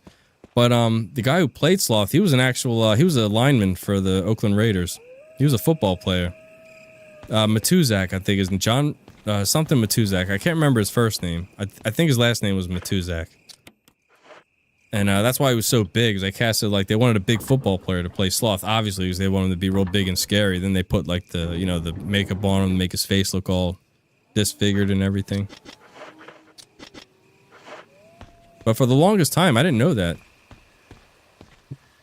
A: but the guy who played Sloth, he was an actual, he was a lineman for the Oakland Raiders. He was a football player. Matuzak, I think, is John, something Matuzak. I can't remember his first name. I think his last name was Matuzak. And that's why he was so big, is they casted, like, they wanted a big football player to play Sloth, obviously, because they wanted him to be real big and scary. Then they put, like, the, you know, the makeup on him to make his face look all disfigured and everything. But for the longest time, I didn't know that.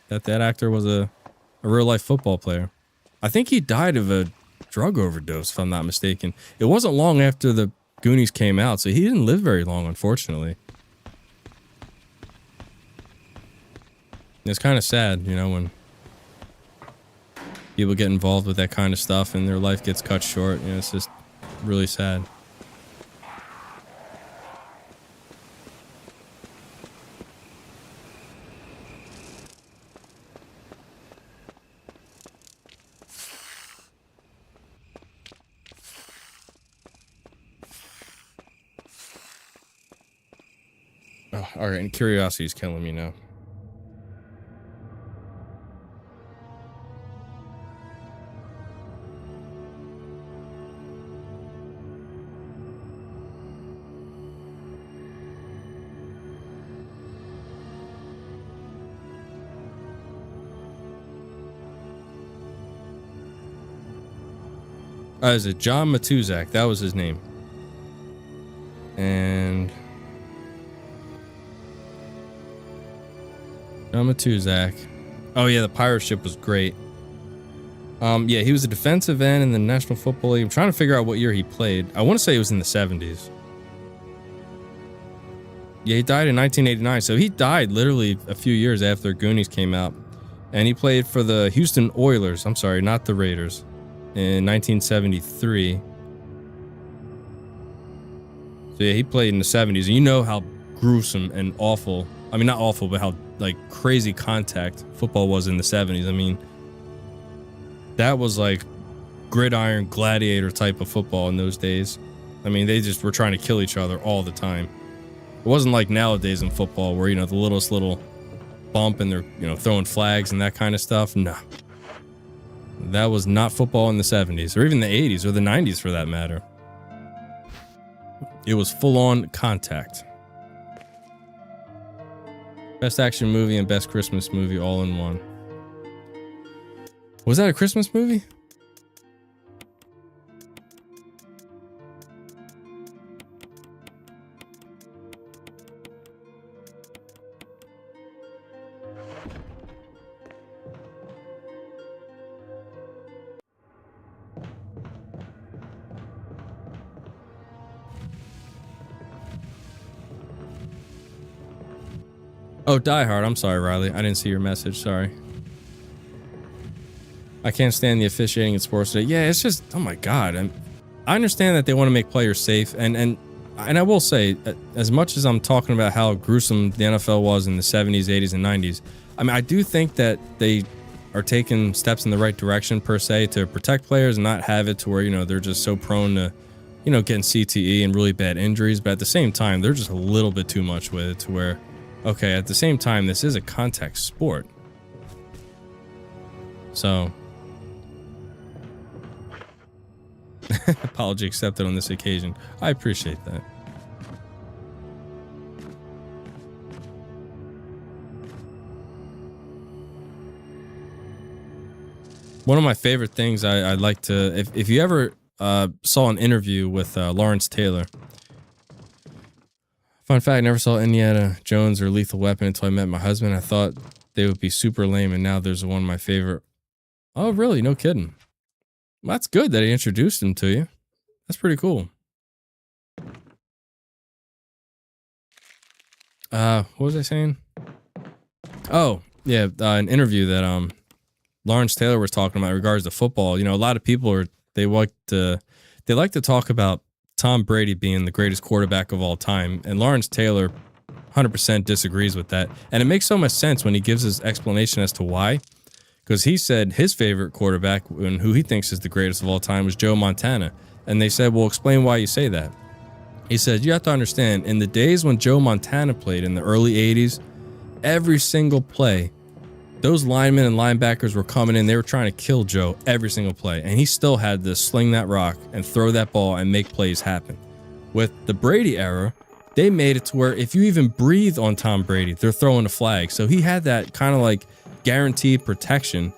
A: That actor was a real-life football player. I think he died of a drug overdose, if I'm not mistaken. It wasn't long after the Goonies came out, so he didn't live very long, unfortunately. It's kind of sad, you know, when people get involved with that kind of stuff and their life gets cut short. You know, it's just really sad. Oh, alright, and curiosity is killing me now. Is it John Matuzak? That was his name. And... John Matuzak. Oh yeah, the pirate ship was great. Yeah, he was a defensive end in the National Football League. I'm trying to figure out what year he played. I want to say it was in the 70s. Yeah, he died in 1989. So he died literally a few years after Goonies came out. And he played for the Houston Oilers. I'm sorry, not the Raiders. In 1973. So yeah, he played in the 70s. And you know how gruesome and awful, I mean, not awful, but how like crazy contact football was in the 70s. I mean, that was like gridiron gladiator type of football in those days. I mean, they just were trying to kill each other all the time. It wasn't like nowadays in football where, you know, the littlest little bump and they're, you know, throwing flags and that kind of stuff. No. That was not football in the 70s or even the 80s or the 90s for that matter. It was full-on contact. Best action movie and best Christmas movie all in one. Was that a Christmas movie? Oh, Die Hard. I'm sorry, Riley. I didn't see your message. Sorry. I can't stand the officiating in sports today. Yeah, it's just, oh my God. I understand that they want to make players safe. And I will say, as much as I'm talking about how gruesome the NFL was in the 70s, 80s, and 90s, I mean, I do think that they are taking steps in the right direction, per se, to protect players and not have it to where, you know, they're just so prone to, you know, getting CTE and really bad injuries. But at the same time, they're just a little bit too much with it to where, okay, at the same time, this is a contact sport. So, apology accepted on this occasion. I appreciate that. One of my favorite things I'd like to, if you ever saw an interview with Lawrence Taylor. Fun fact, I never saw Indiana Jones or Lethal Weapon until I met my husband. I thought they would be super lame, and now there's one of my favorite. Oh, really? No kidding. Well, that's good that he introduced him to you. That's pretty cool. What was I saying? Oh, yeah, an interview that Lawrence Taylor was talking about in regards to football. You know, a lot of people they like to talk about Tom Brady being the greatest quarterback of all time, and Lawrence Taylor 100% disagrees with that. And it makes so much sense when he gives his explanation as to why, because he said his favorite quarterback and who he thinks is the greatest of all time was Joe Montana. And they said, well, explain why you say that. He said, you have to understand, in the days when Joe Montana played in the early 80s, every single play, those linemen and linebackers were coming in. They were trying to kill Joe every single play. And he still had to sling that rock and throw that ball and make plays happen. With the Brady era, they made it to where if you even breathe on Tom Brady, they're throwing a flag. So he had that kind of like guaranteed protection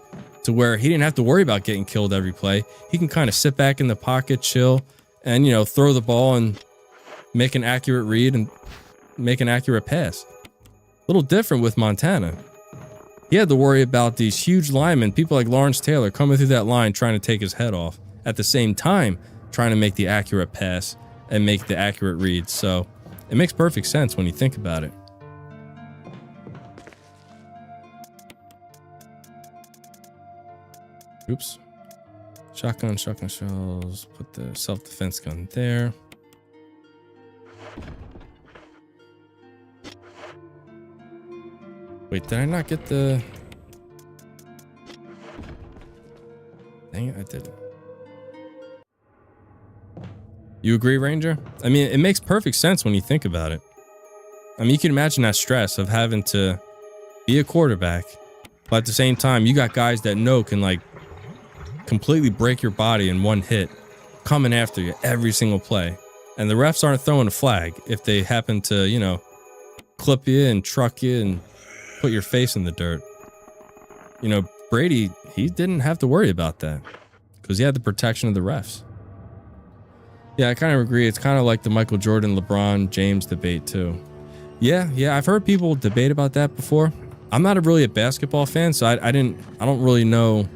A: to where he didn't have to worry about getting killed every play. He can kind of sit back in the pocket, chill, and, you know, throw the ball and make an accurate read and make an accurate pass. A little different with Montana. He had to worry about these huge linemen, people like Lawrence Taylor, coming through that line trying to take his head off. At the same time, trying to make the accurate pass and make the accurate read. So it makes perfect sense when you think about it. Oops. Shotgun shells. Put the self-defense gun there. Wait, did I not get the... Dang it, I didn't. You agree, Ranger? I mean, it makes perfect sense when you think about it. I mean, you can imagine that stress of having to be a quarterback, but at the same time, you got guys that can, like, completely break your body in one hit, coming after you every single play. And the refs aren't throwing a flag if they happen to, you know, clip you and truck you and put your face in the dirt. You know, Brady, he didn't have to worry about that because he had the protection of the refs. Yeah, I kind of agree. It's kind of like the Michael Jordan, LeBron James debate too. Yeah, I've heard people debate about that before. I'm not really a basketball fan, so I don't really know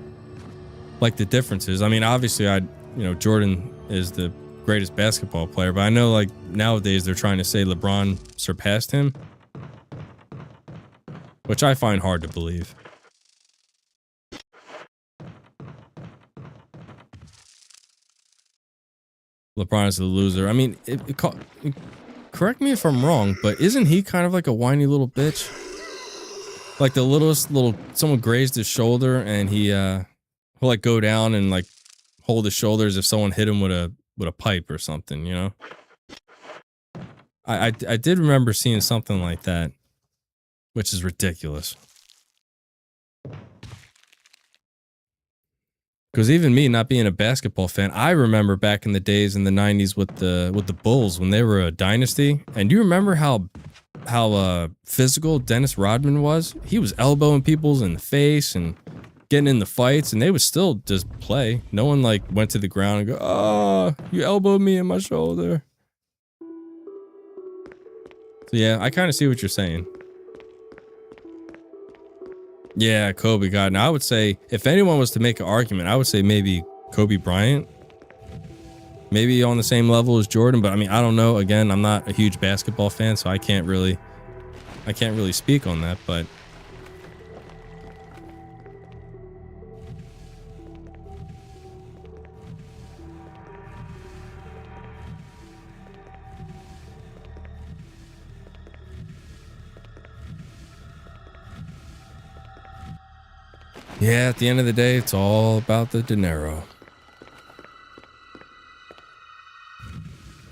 A: like the differences. I mean, obviously Jordan is the greatest basketball player, but I know like nowadays they're trying to say LeBron surpassed him, which I find hard to believe. LeBron is the loser. I mean, correct me if I'm wrong, but isn't he kind of like a whiny little bitch? Like the someone grazed his shoulder and he'll like go down and like hold his shoulders if someone hit him with a pipe or something, you know? I did remember seeing something like that, which is ridiculous. Because even me not being a basketball fan, I remember back in the days in the 90s with the Bulls when they were a dynasty. And do you remember how physical Dennis Rodman was? He was elbowing people in the face and getting in the fights, and they would still just play. No one like went to the ground and go, "Oh, you elbowed me in my shoulder." So yeah, I kind of see what you're saying. Yeah, Kobe, God. Now I would say if anyone was to make an argument, I would say maybe Kobe Bryant. Maybe on the same level as Jordan, but I mean, I don't know. Again, I'm not a huge basketball fan, so I can't really speak on that, but yeah, at the end of the day, it's all about the dinero.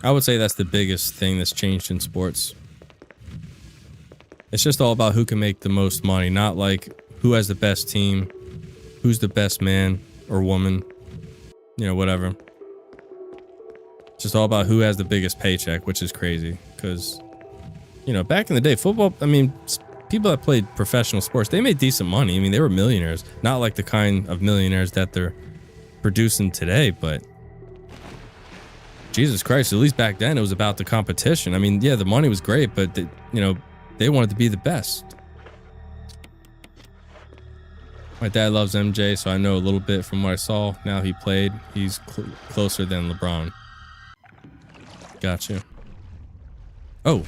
A: I would say that's the biggest thing that's changed in sports. It's just all about who can make the most money, not like who has the best team, who's the best man or woman, you know, whatever. It's just all about who has the biggest paycheck, which is crazy because, you know, back in the day, football, I mean, people that played professional sports, they made decent money. I mean, they were millionaires, not like the kind of millionaires that they're producing today, but Jesus Christ, at least back then it was about the competition. I mean, yeah, the money was great, but you know, they wanted to be the best. My dad loves MJ, so I know a little bit from what I saw. Now he played, he's closer than LeBron. Gotcha. Oh.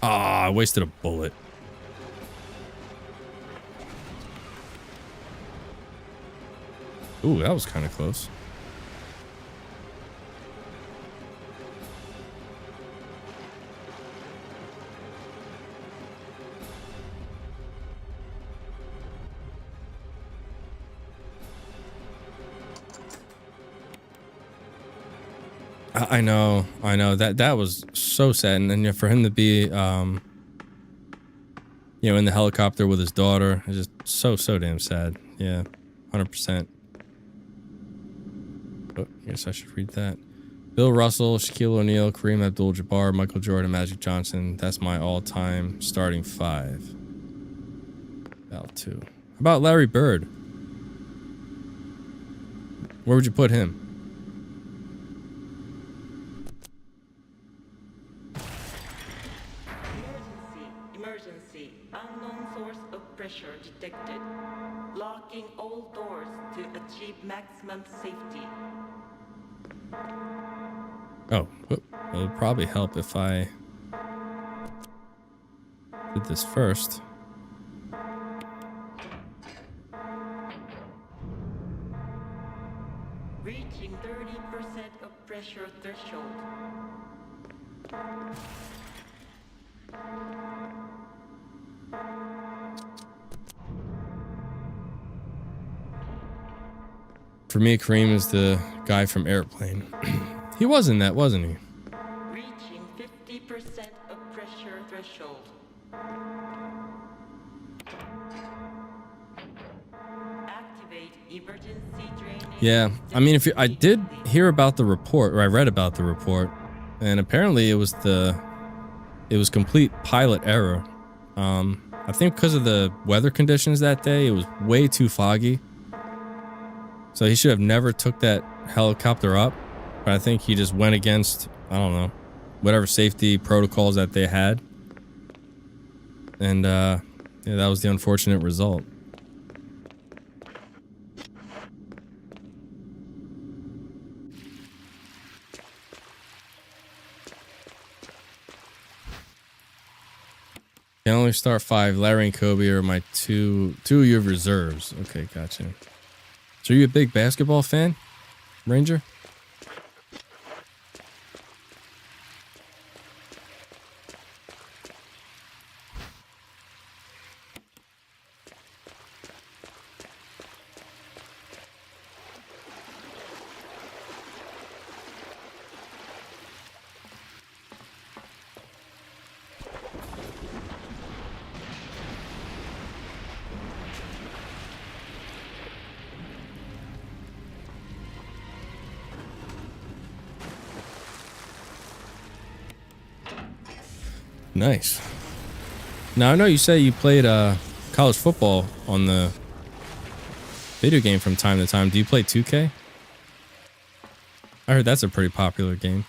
A: Ah, I wasted a bullet. Ooh, that was kind of close. I know that was so sad, and then for him to be, you know, in the helicopter with his daughter is just so damn sad. Yeah, 100%. Oh, I guess I should read that. Bill Russell, Shaquille O'Neal, Kareem Abdul-Jabbar, Michael Jordan, Magic Johnson. That's my all-time starting five. About two. How about Larry Bird? Where would you put him?
D: Emergency. Unknown source of pressure detected. Locking all doors to achieve maximum safety.
A: Oh, it would probably help if I did this first.
D: Reaching 30% of pressure threshold.
A: For me, Kareem is the guy from Airplane. He was in that, wasn't he?
D: Reaching 50% of pressure threshold. Activate emergency drainage.
A: Yeah, I mean, I did hear about the report, or I read about the report, and apparently it was complete pilot error. I think because of the weather conditions that day, it was way too foggy. So he should have never took that helicopter up. But I think he just went against, I don't know, whatever safety protocols that they had. And yeah, that was the unfortunate result. only start 5. Larry and Kobe are my two of your reserves. Okay, gotcha. So are you a big basketball fan, Ranger? Nice. Now I know you say you played college football on the video game from time to time. Do you play 2K? I heard that's a pretty popular game.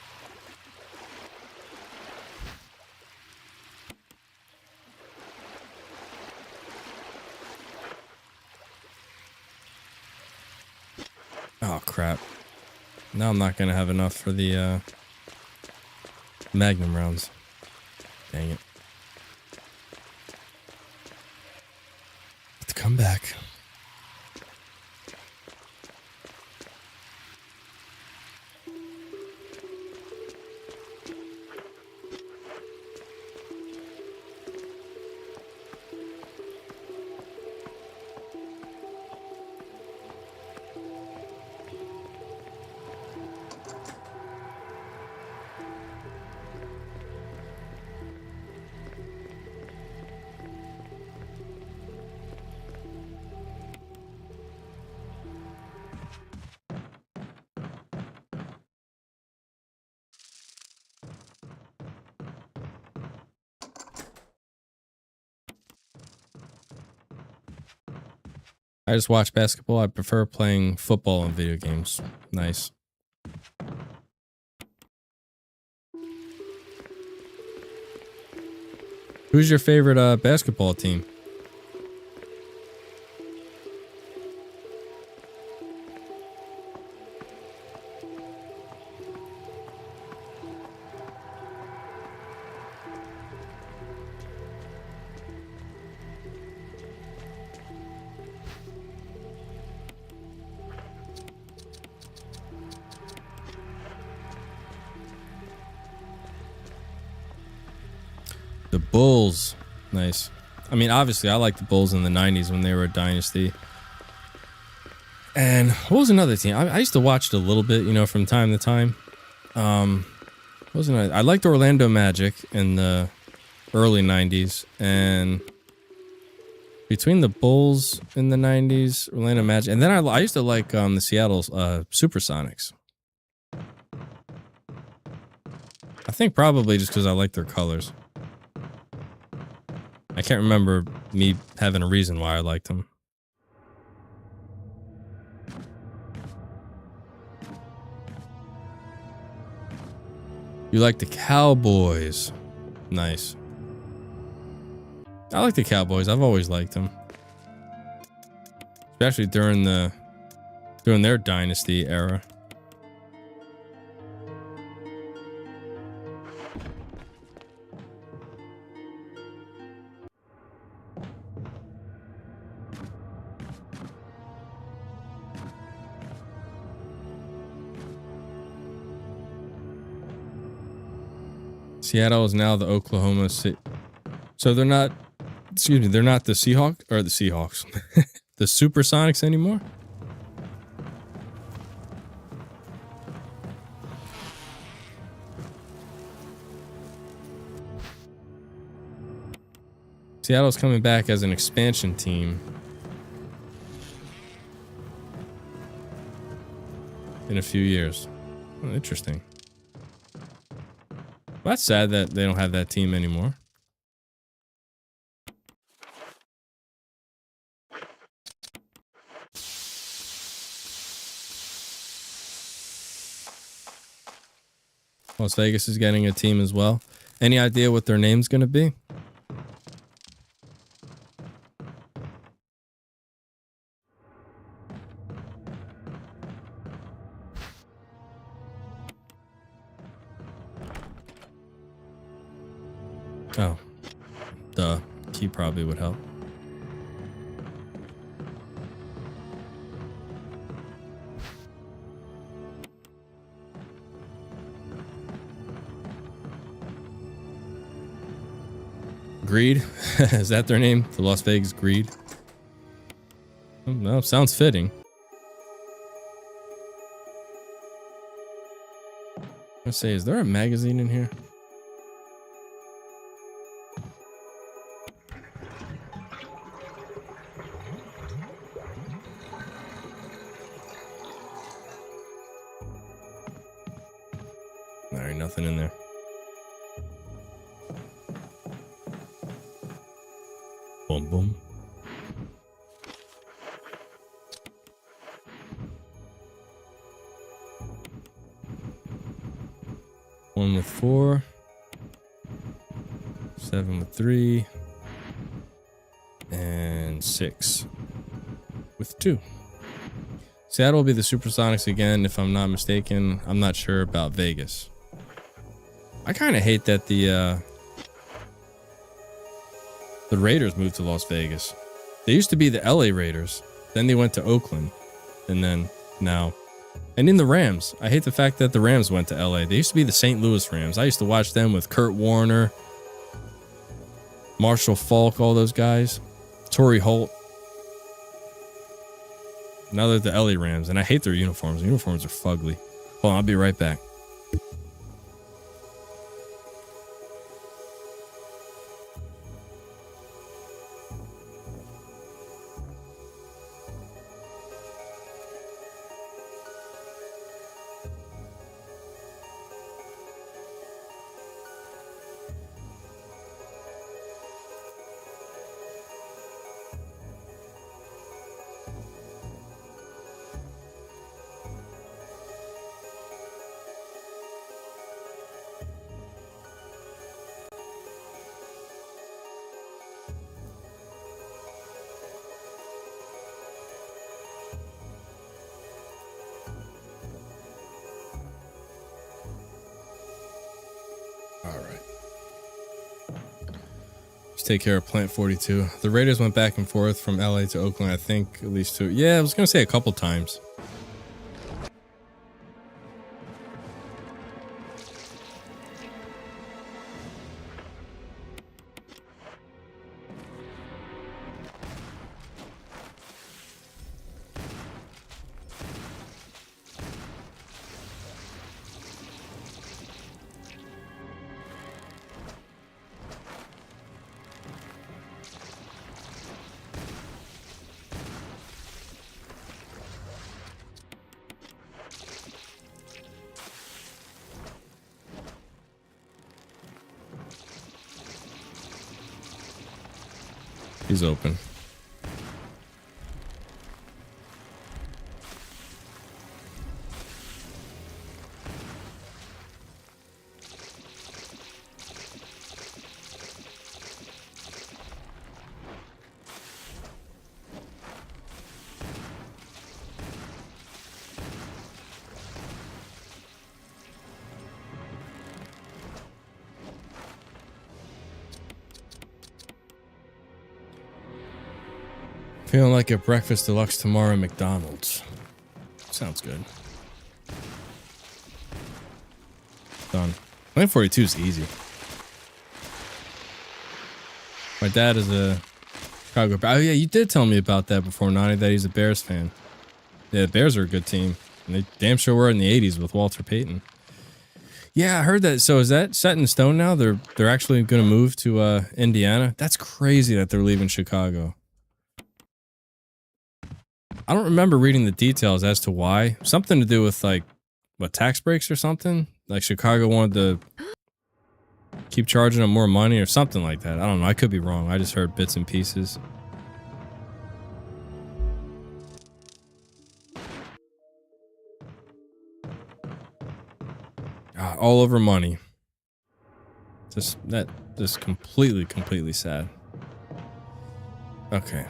A: Oh crap. Now I'm not gonna have enough for the Magnum rounds. Dang it. Let's come back. I just watch basketball. I prefer playing football in video games. Nice. Who's your favorite basketball team? The Bulls. Nice. I mean, obviously, I like the Bulls in the 90s when they were a dynasty. And what was another team? I used to watch it a little bit, you know, from time to time. I liked Orlando Magic in the early 90s. And between the Bulls in the 90s, Orlando Magic, and then I used to like the Seattle Supersonics. I think probably just because I like their colors. I can't remember me having a reason why I liked them. You like the Cowboys. Nice. I like the Cowboys. I've always liked them. Especially during their dynasty era. Seattle is now the Oklahoma City. So they're not, they're not the Seahawks, the Supersonics anymore? Seattle's coming back as an expansion team. In a few years. Oh, interesting. Well, that's sad that they don't have that team anymore. Las Vegas is getting a team as well. Any idea what their name's going to be? Oh, duh. key probably would help. Greed? Is that their name? The Las Vegas Greed? Well, sounds fitting. Let's say, is there a magazine in here? There ain't nothing in there. Boom, boom. One with 4. 7 with 3. And 6 with 2. Seattle will be the Supersonics again, if I'm not mistaken. I'm not sure about Vegas. I kind of hate that the Raiders moved to Las Vegas. They used to be the LA Raiders. Then they went to Oakland. And then now. And in the Rams. I hate the fact that the Rams went to LA. They used to be the St. Louis Rams. I used to watch them with Kurt Warner, Marshall Faulk, all those guys. Torrey Holt. Now they're the LA Rams. And I hate their uniforms. The uniforms are fugly. Hold on, I'll be right back. Take care of Plant 42. The Raiders went back and forth from LA to Oakland, I think, at least 2. Yeah, I was gonna say a couple times. He's open. Feeling like a breakfast deluxe tomorrow at McDonald's. Sounds good. Done. Plan 42 is easy. My dad is a Chicago. Oh yeah, you did tell me about that before, Nani, that he's a Bears fan. Yeah, the Bears are a good team. And they damn sure were in the 80s with Walter Payton. Yeah, I heard that. So is that set in stone now? They're actually going to move to Indiana? That's crazy that they're leaving Chicago. I don't remember reading the details as to why. Something to do with, like, what, tax breaks or something? Like Chicago wanted to keep charging them more money or something like that. I don't know. I could be wrong. I just heard bits and pieces. God, all over money. Just completely sad. Okay.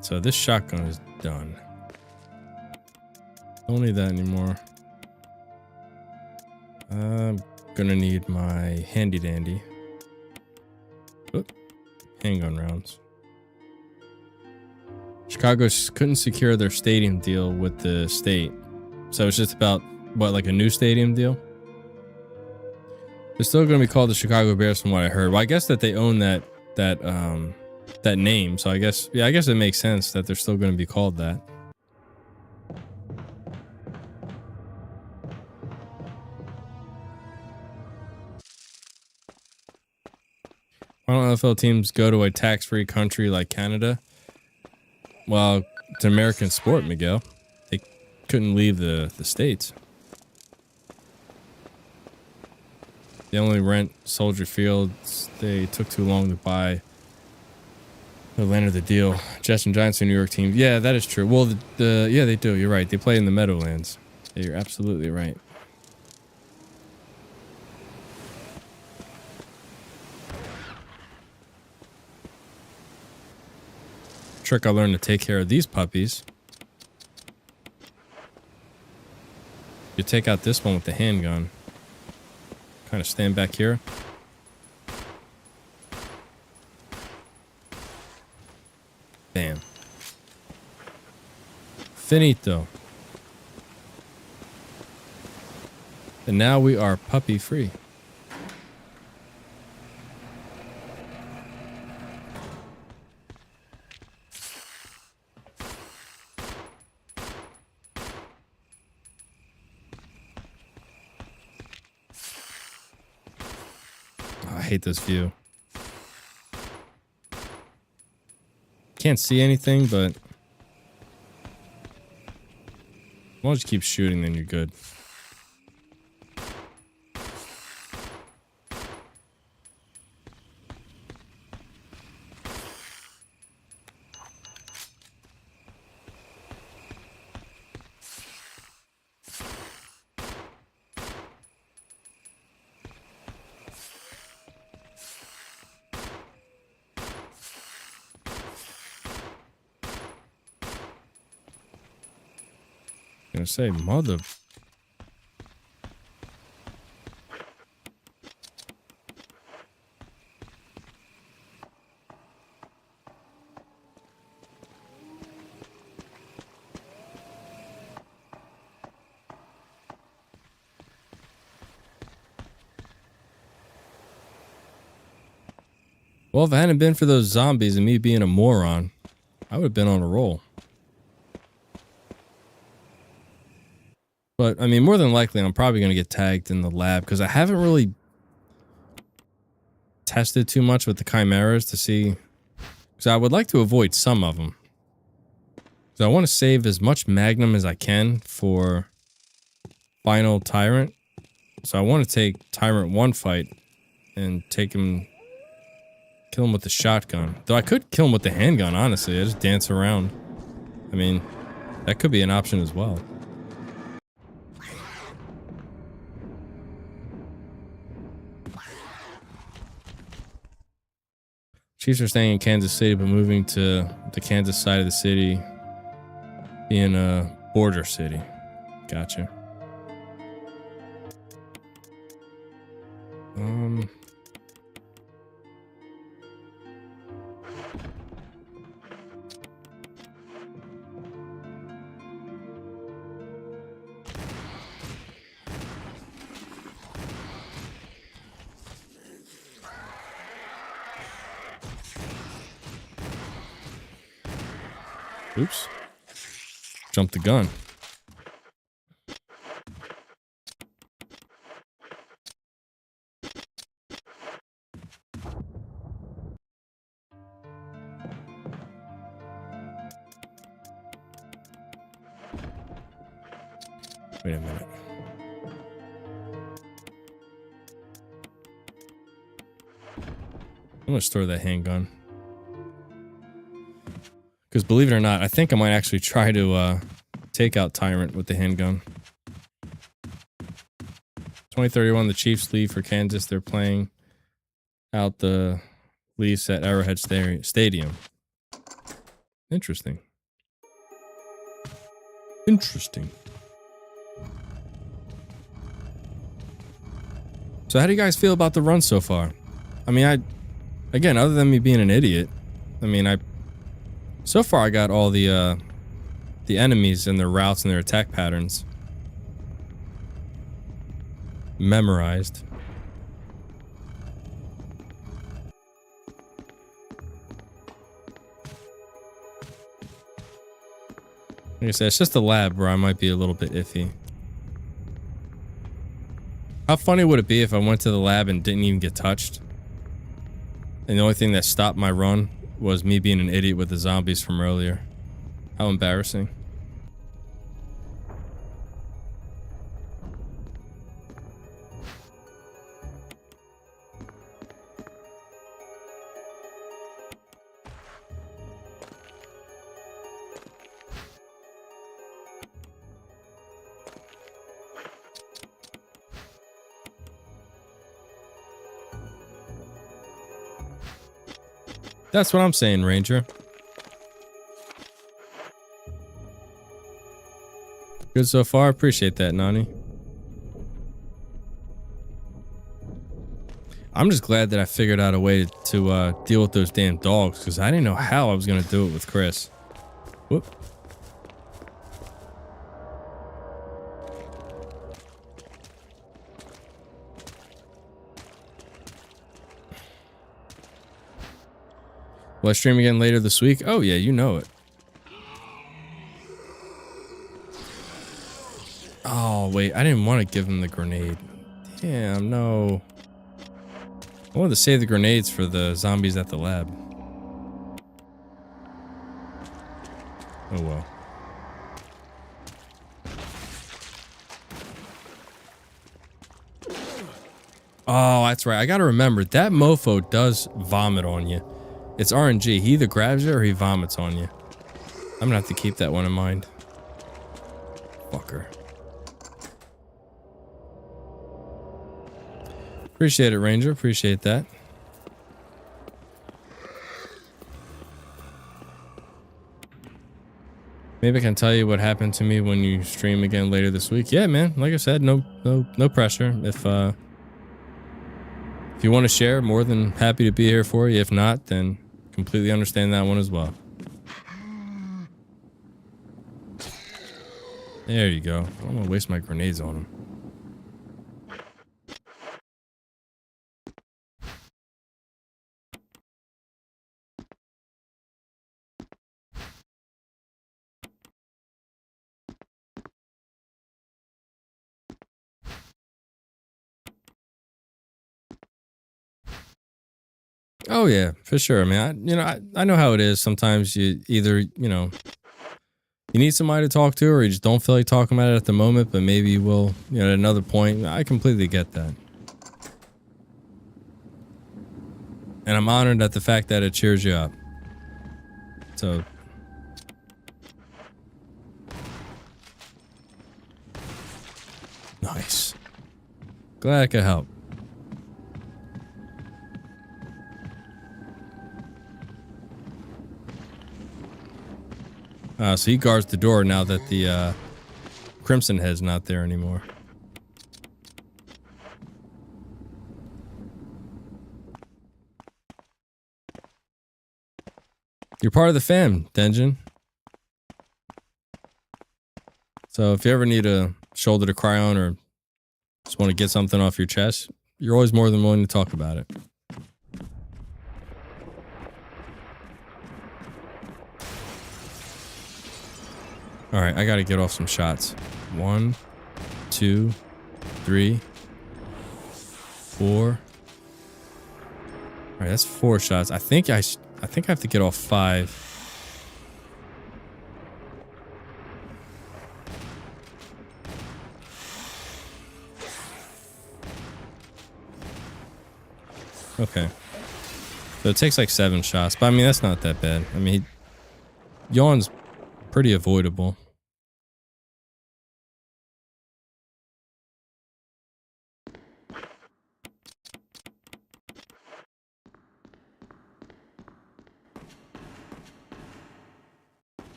A: So this shotgun is done. Don't need that anymore. I'm gonna need my handy dandy. Oop. handgun rounds. Chicago couldn't secure their stadium deal with the state. So it's just about, what, like a new stadium deal? They're still going to be called the Chicago Bears from what I heard. Well, I guess that they own that name. So I guess it makes sense that they're still going to be called that. Why don't NFL teams go to a tax-free country like Canada? Well, it's an American sport, Miguel. They couldn't leave the States. They only rent Soldier Fields. They took too long to buy. They landed the deal. Jets and Giants are New York teams. Yeah, that is true. Well, yeah, they do. You're right. They play in the Meadowlands. Yeah, you're absolutely right. Trick I learned to take care of these puppies. You take out this one with the handgun. Kind of stand back here. Bam. Finito. And now we are puppy free. I hate this view. Can't see anything, but as long as you keep shooting, then you're good. Gonna say mother. Well, if it hadn't been for those zombies and me being a moron, I would have been on a roll. But, I mean, more than likely, I'm probably going to get tagged in the lab because I haven't really tested too much with the chimeras to see. Because I would like to avoid some of them. So I want to save as much Magnum as I can for final Tyrant. So I want to take Tyrant one fight and take him, kill him with the shotgun. Though I could kill him with the handgun, honestly. I just dance around. I mean, that could be an option as well. Chiefs are staying in Kansas City, but moving to the Kansas side of the city, being a border city. Gotcha. Oops. Jumped the gun. Wait a minute. I'm gonna store that handgun. Because believe it or not, I think I might actually try to take out Tyrant with the handgun. 2031, the Chiefs leave for Kansas. They're playing out the Leafs at Arrowhead Stadium. Interesting. Interesting. So how do you guys feel about the run so far? I mean, I Again, other than me being an idiot, I mean, so far I got all the enemies and their routes and their attack patterns memorized. Like I said, it's just a lab where I might be a little bit iffy. How funny would it be if I went to the lab and didn't even get touched? And the only thing that stopped my run was me being an idiot with the zombies from earlier. How embarrassing. That's what I'm saying, Ranger. Good so far. Appreciate that, Nani. I'm just glad that I figured out a way to deal with those damn dogs, because I didn't know how I was going to do it with Chris. Whoop. Will I stream again later this week? Oh yeah, you know it. Oh wait, I didn't want to give him the grenade. Damn, no. I wanted to save the grenades for the zombies at the lab. Oh well. Oh, that's right. I gotta remember, that mofo does vomit on you. It's RNG. He either grabs you or he vomits on you. I'm gonna have to keep that one in mind. Fucker. Appreciate it, Ranger. Appreciate that. Maybe I can tell you what happened to me when you stream again later this week. Yeah, man. Like I said, no pressure. If you want to share, more than happy to be here for you. If not, then completely understand that one as well. There you go. I don't want to waste my grenades on him. Oh yeah, for sure. I mean, I know how it is. Sometimes you either, you need somebody to talk to, or you just don't feel like talking about it at the moment, but maybe you will, at another point. I completely get that. And I'm honored at the fact that it cheers you up. So. Nice. Glad I could help. So he guards the door now that the Crimson Head's not there anymore. You're part of the fam, Denjin. So if you ever need a shoulder to cry on or just want to get something off your chest, you're always more than willing to talk about it. Alright, I gotta get off some shots. 1, 2, 3, 4. Alright, that's 4 shots. I think I have to get off 5. Okay. So it takes like 7 shots, but I mean, that's not that bad. I mean, Yawn's pretty avoidable.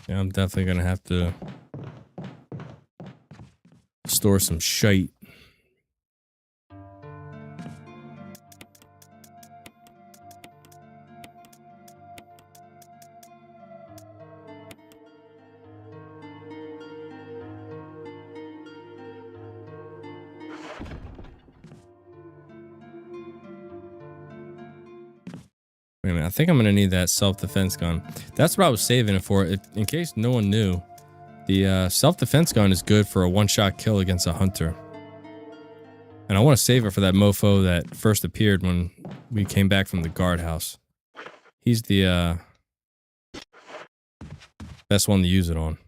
A: Yeah, I'm definitely gonna have to store some shite. Wait a minute, I think I'm gonna need that self-defense gun. That's what I was saving it for. In case no one knew, the self-defense gun is good for a one-shot kill against a hunter. And I want to save it for that mofo that first appeared when we came back from the guardhouse. He's the best one to use it on.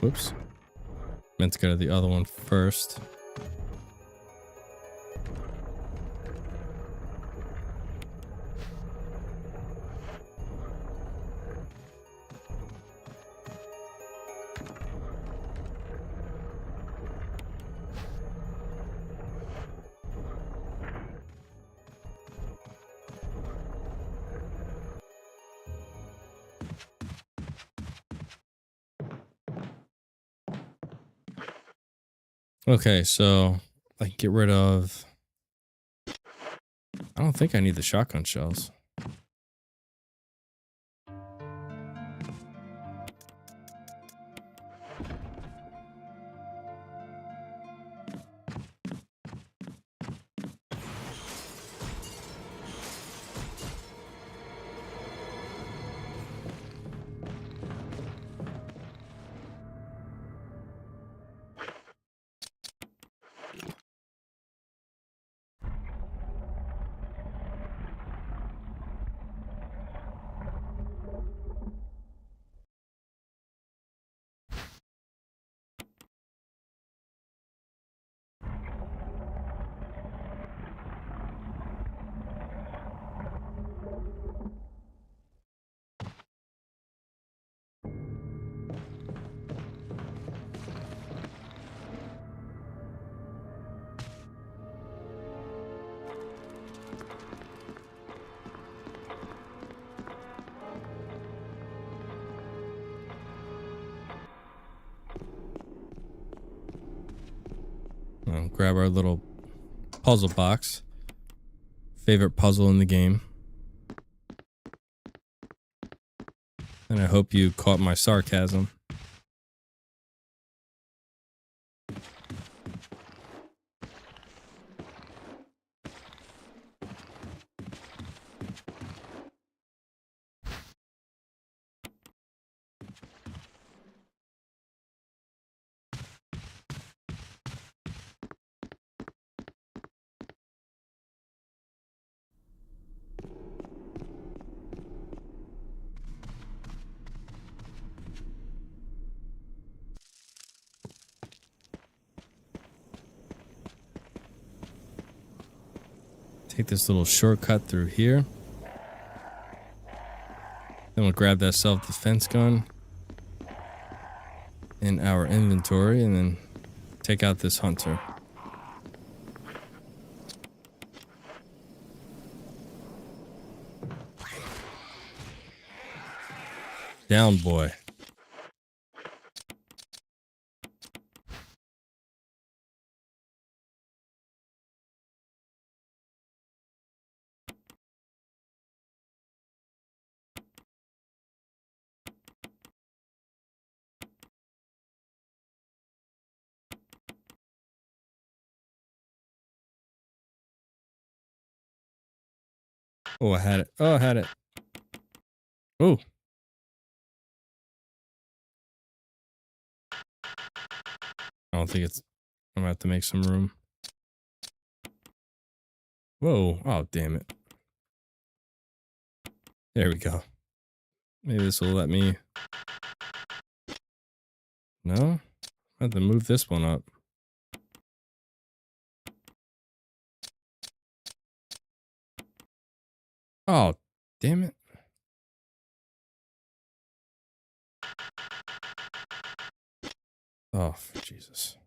A: Whoops. Meant to go to the other one first. Okay, so I can get rid of... I don't think I need the shotgun shells. Grab our little puzzle box. Favorite puzzle in the game. And I hope you caught my sarcasm. Take this little shortcut through here. Then we'll grab that self-defense gun in our inventory and then take out this hunter. Down, boy. Oh, I had it. Oh, I had it. Oh. I don't think it's I'm gonna have to make some room. Whoa. Oh, damn it. There we go. Maybe this will let me... No? I have to move this one up. Oh, damn it. Oh, Jesus.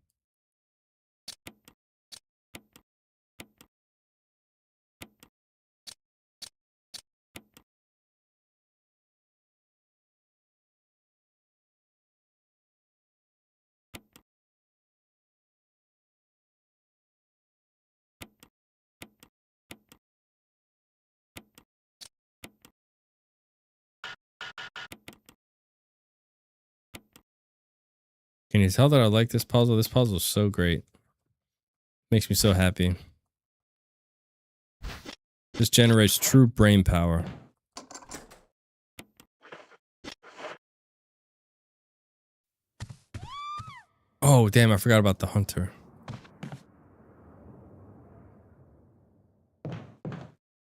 A: Can you tell that I like this puzzle? This puzzle is so great. Makes me so happy. This generates true brain power. Oh, damn, I forgot about the hunter.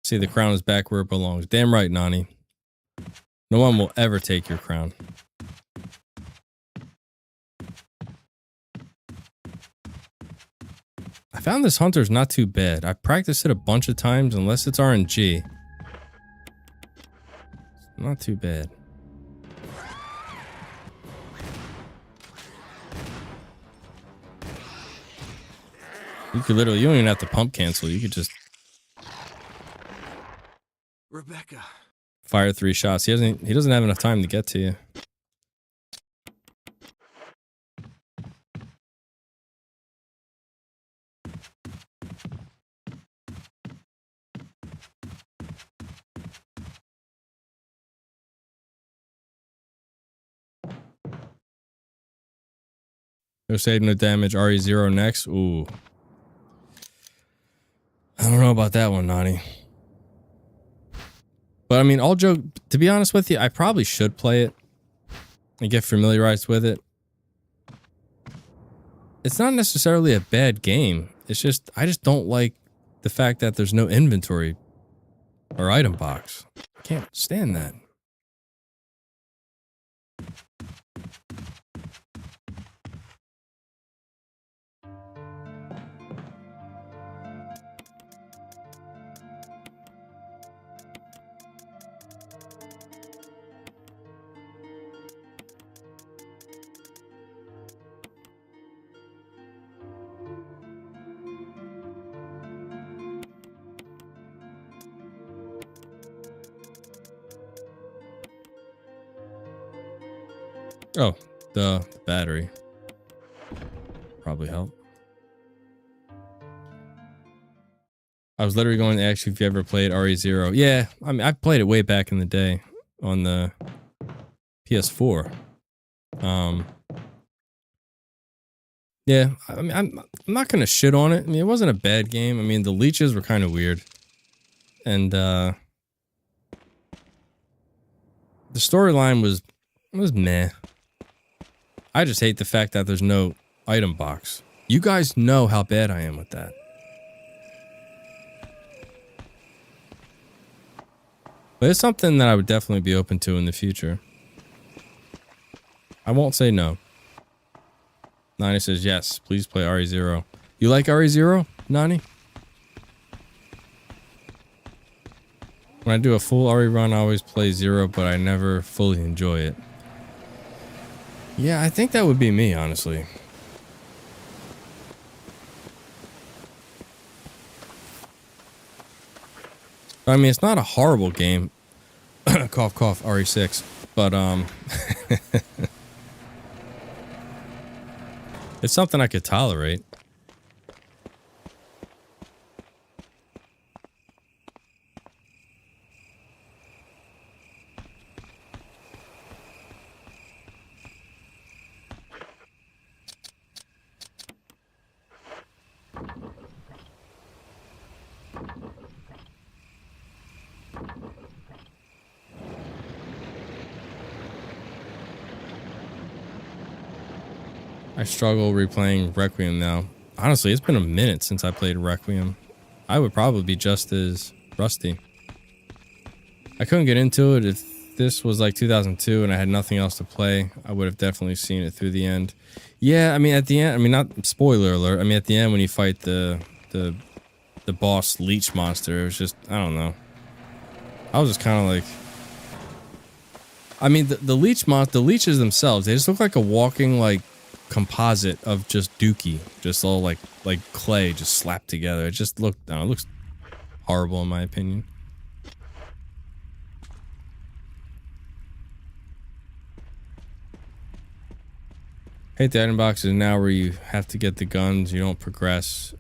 A: See, the crown is back where it belongs. Damn right, Nani. No one will ever take your crown. I found this hunter's not too bad. I practiced it a bunch of times, unless it's RNG. It's not too bad. You could literally, you don't even have to pump cancel. You could just
B: Rebecca.
A: fire 3 shots. He doesn't have enough time to get to you. No save, no damage. RE0 next. Ooh. I don't know about that one, Nani. But I mean, all joke, to be honest with you, I probably should play it and get familiarized with it. It's not necessarily a bad game. It's just, I just don't like the fact that there's no inventory or item box. I can't stand that. Oh, the battery. Probably help. I was literally going to ask you if you ever played RE0. Yeah, I mean, I played it way back in the day on the PS4. Yeah, I mean, I'm not gonna shit on it. I mean, it wasn't a bad game. I mean, the leeches were kind of weird, and the storyline was meh. I just hate the fact that there's no item box. You guys know how bad I am with that. But it's something that I would definitely be open to in the future. I won't say no. Nani says, yes, please play RE0. You like RE0, Nani? When I do a full RE run, I always play 0, but I never fully enjoy it. Yeah, I think that would be me, honestly. I mean, it's not a horrible game. Cough, cough, RE6. But, it's something I could tolerate. I struggle replaying Requiem now. Honestly, it's been a minute since I played Requiem. I would probably be just as rusty. I couldn't get into it. If this was like 2002 and I had nothing else to play, I would have definitely seen it through the end. Yeah, I mean, at the end, I mean, not spoiler alert. I mean, at the end when you fight the boss leech monster, it was just, I don't know. I was just kind of like, I mean, the leeches themselves, they just look like a walking like composite of just dookie, just all like clay just slapped together. It just looked, I don't know, it looks horrible in my opinion. Hate the item boxes now where you have to get the guns, you don't progress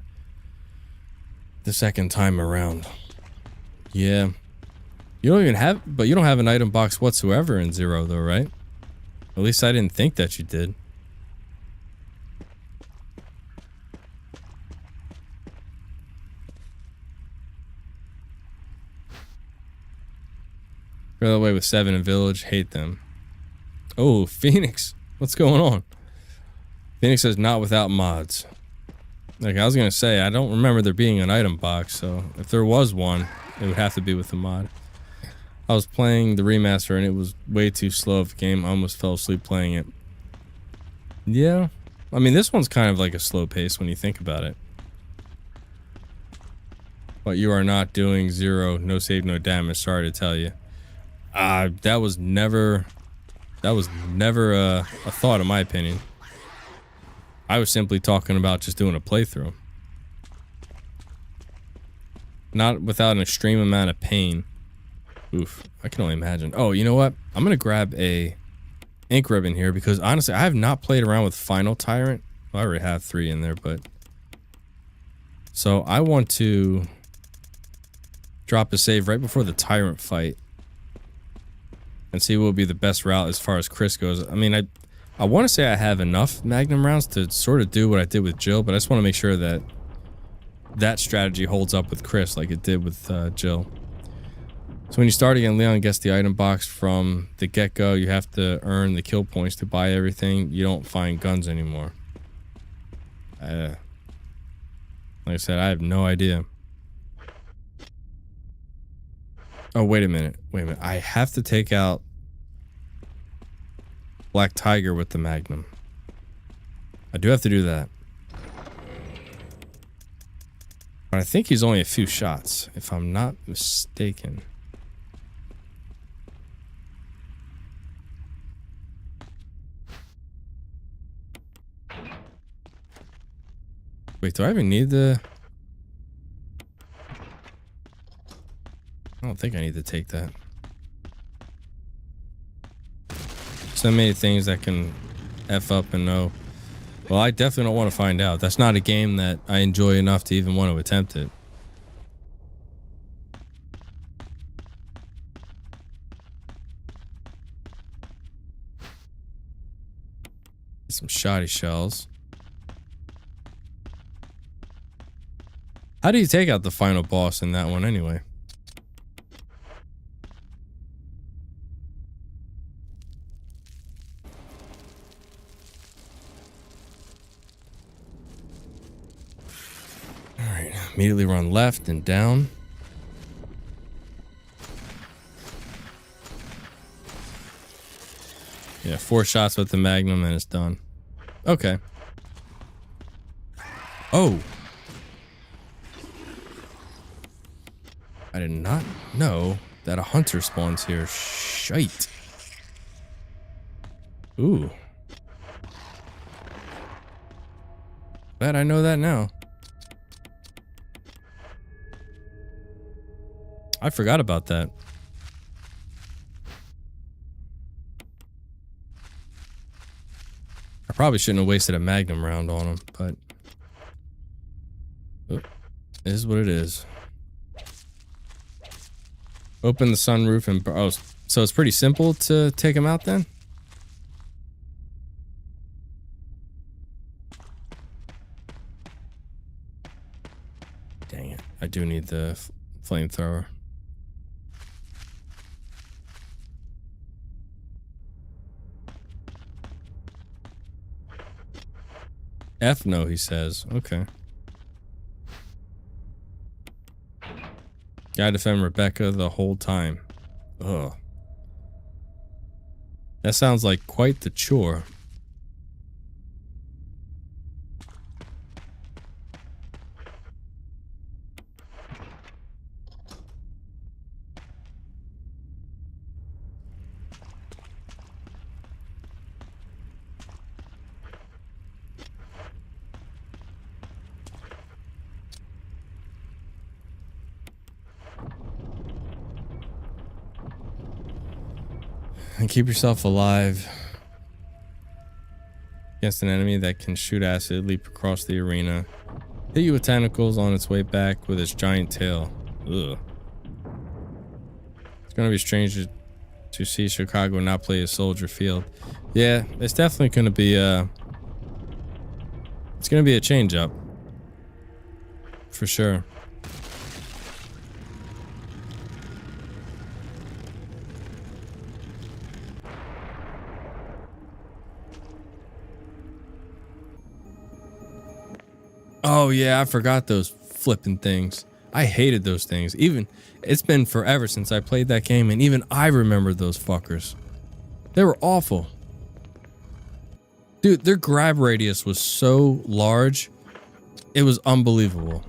A: the second time around. Yeah. You don't even have, but you don't have an item box whatsoever in Zero though, right? At least I didn't think that you did. Go that way with 7 in Village, hate them. Oh, Phoenix, what's going on? Phoenix says not without mods. Like I was gonna say, I don't remember there being an item box, so if there was one, it would have to be with the mod. I was playing the remaster and it was way too slow of a game. I almost fell asleep playing it. Yeah, I mean this one's kind of like a slow pace when you think about it. But you are not doing Zero, no save, no damage. Sorry to tell you. That was never a thought in my opinion. I was simply talking about just doing a playthrough. Not without an extreme amount of pain. Oof, I can only imagine. Oh, you know what? I'm gonna grab a ink ribbon here because honestly, I have not played around with Final Tyrant. Well, I already have 3 in there, but... So I want to drop a save right before the Tyrant fight. And see what would be the best route as far as Chris goes. I mean, I want to say I have enough Magnum rounds to sort of do what I did with Jill, but I just want to make sure that that strategy holds up with Chris like it did with Jill. So when you start again, Leon gets the item box from the get-go. You have to earn the kill points to buy everything. You don't find guns anymore. Like I said, I have no idea. Oh, wait a minute. Wait a minute. I have to take out Black Tiger with the Magnum. I do have to do that. But I think he's only a few shots, if I'm not mistaken. Wait, do I even need the... I don't think I need to take that. So many things that can F up and no. Well, I definitely don't want to find out. That's not a game that I enjoy enough to even want to attempt it. Some shoddy shells. How do you take out the final boss in that one anyway? Alright, immediately run left and down. Yeah, 4 shots with the Magnum and it's done. Okay. Oh! I did not know that a hunter spawns here. Shite. Ooh. Glad I know that now. I forgot about that. I probably shouldn't have wasted a Magnum round on him, but... Oh, it is what it is. Open the sunroof and... Oh, so it's pretty simple to take him out then? Dang it. I do need the flamethrower. F no, he says. Okay. Gotta defend Rebecca the whole time. Ugh. That sounds like quite the chore. And keep yourself alive against an enemy that can shoot acid, leap across the arena, hit you with tentacles on its way back with its giant tail. Ugh. It's gonna be strange to see Chicago not play a Soldier Field. Yeah, it's definitely gonna be it's gonna be a change up. For sure. Oh yeah, I forgot those flipping things. I hated those things. Even, it's been forever since I played that game, and even I remember those fuckers. They were awful. Dude, their grab radius was so large, it was unbelievable.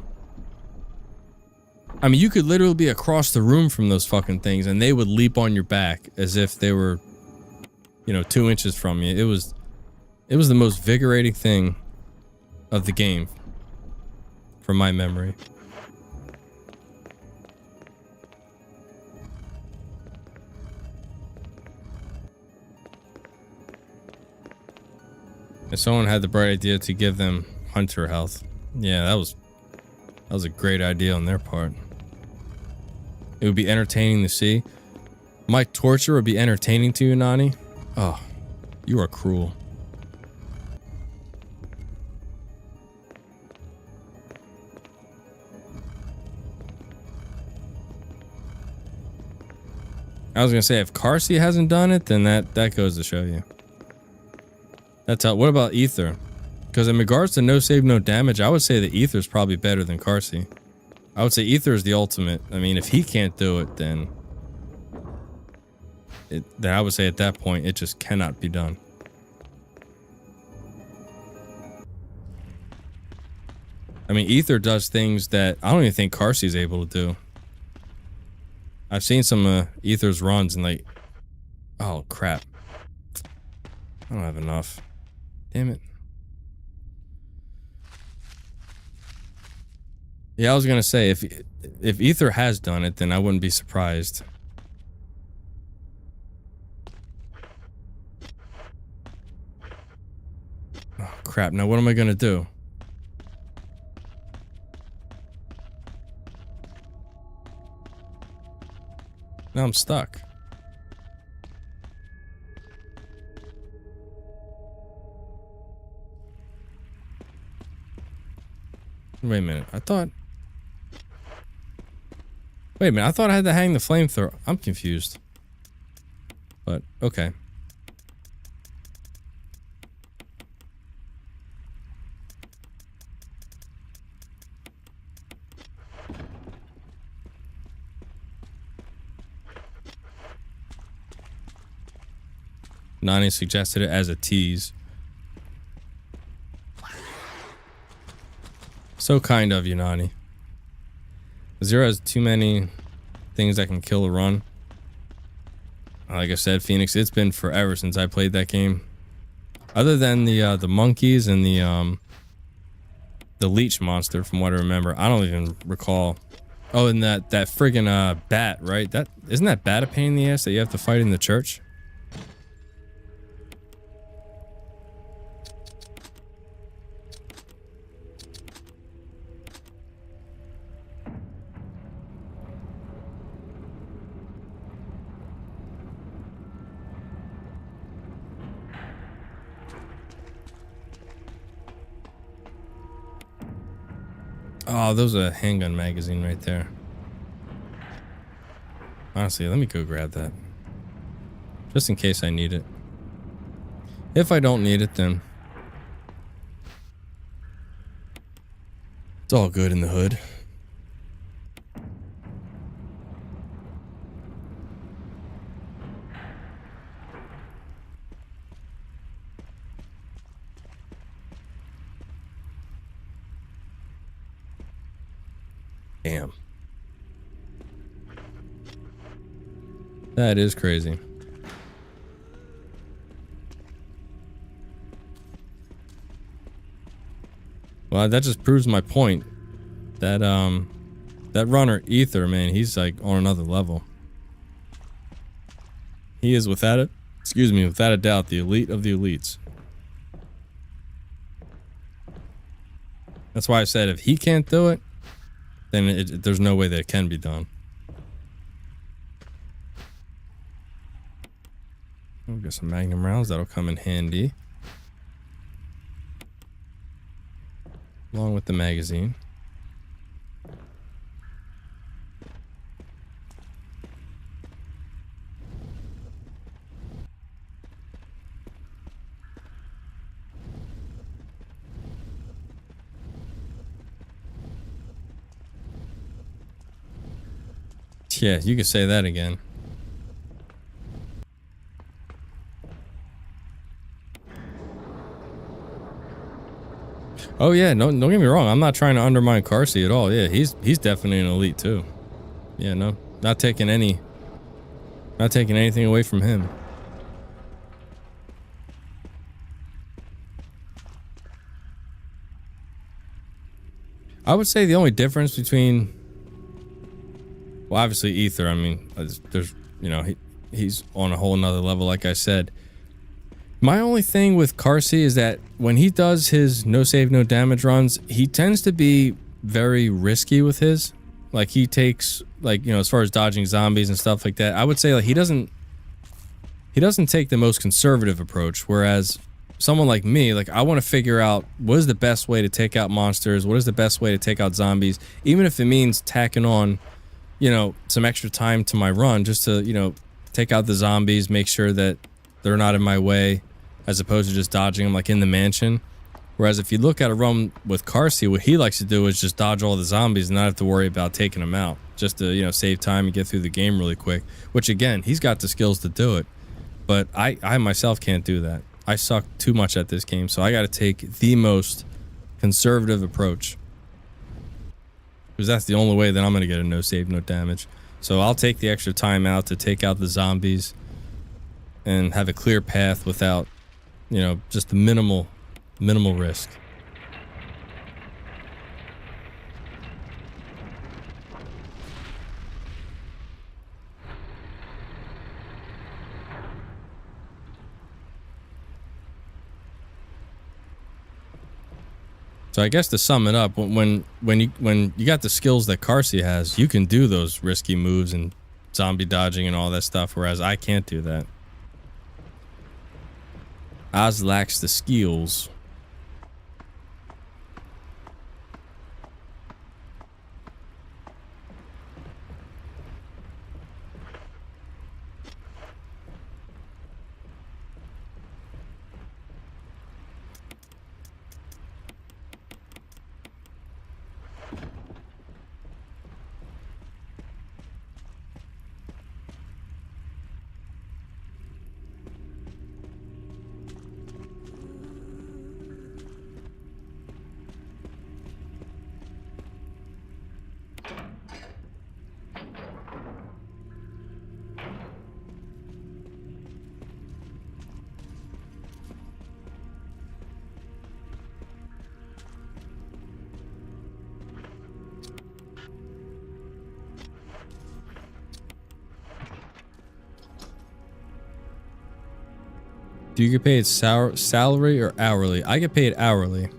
A: I mean, you could literally be across the room from those fucking things, and they would leap on your back as if they were, you know, 2 inches from you. It was the most invigorating thing of the game. From my memory. If someone had the bright idea to give them hunter health. Yeah, that was a great idea on their part. It would be entertaining to see. My torture would be entertaining to you, Nani? Oh, you are cruel. I was gonna say, if Carsey hasn't done it, then that goes to show you. That's how. What about Ether? Because in regards to no save, no damage, I would say that Ether's probably better than Carsey. I would say Ether is the ultimate. I mean, if he can't do it, then I would say at that point it just cannot be done. I mean, Ether does things that I don't even think Carsey's able to do. I've seen some Ether's runs and like, oh crap, I don't have enough. Damn it. Yeah, I was gonna say if Ether has done it, then I wouldn't be surprised. Oh crap! Now what am I gonna do? Now I'm stuck. Wait a minute. Wait a minute. I thought I had to hang the flamethrower. I'm confused. But, okay. Nani suggested it as a tease. So kind of you, Nani. Zero has too many things that can kill a run. Like I said, Phoenix, it's been forever since I played that game. Other than the monkeys and the leech monster, from what I remember, I don't even recall. Oh, and that friggin' bat, right? Isn't that bat a pain in the ass that you have to fight in the church? Oh, there's a handgun magazine right there. Honestly, let me go grab that. Just in case I need it. If I don't need it, then It's all good in the hood. Damn. That is crazy. Well, that just proves my point. That that runner Ether, man, he's like on another level. He is without a doubt, the elite of the elites. That's why I said if he can't do it, then there's no way that it can be done. We'll get some magnum rounds. That'll come in handy. Along with the magazine. Yeah, you could say that again. Oh yeah, no, don't get me wrong. I'm not trying to undermine Carsey at all. Yeah, he's definitely an elite too. Yeah, no, not taking anything away from him. I would say the only difference between, well, obviously Ether. I mean, there's, you know, he's on a whole nother level, like I said. My only thing with Carsey is that when he does his no save, no damage runs, he tends to be very risky with his. Like he takes, like, you know, as far as dodging zombies and stuff like that, I would say like he doesn't take the most conservative approach. Whereas someone like me, like I want to figure out what is the best way to take out monsters, what is the best way to take out zombies, even if it means tacking on, you know, some extra time to my run just to, you know, take out the zombies, make sure that they're not in my way, as opposed to just dodging them like in the mansion. Whereas if you look at a run with Carsey, what he likes to do is just dodge all the zombies and not have to worry about taking them out, just to, you know, save time and get through the game really quick. Which again, he's got the skills to do it, but I myself can't do that. I suck too much at this game, so I got to take the most conservative approach, because that's the only way that I'm going to get a no save, no damage. So I'll take the extra time out to take out the zombies and have a clear path without, you know, just the minimal risk. So I guess to sum it up, when you got the skills that Carsey has, you can do those risky moves and zombie dodging and all that stuff, whereas I can't do that. Oz lacks the skills. Do you get paid salary or hourly? I get paid hourly.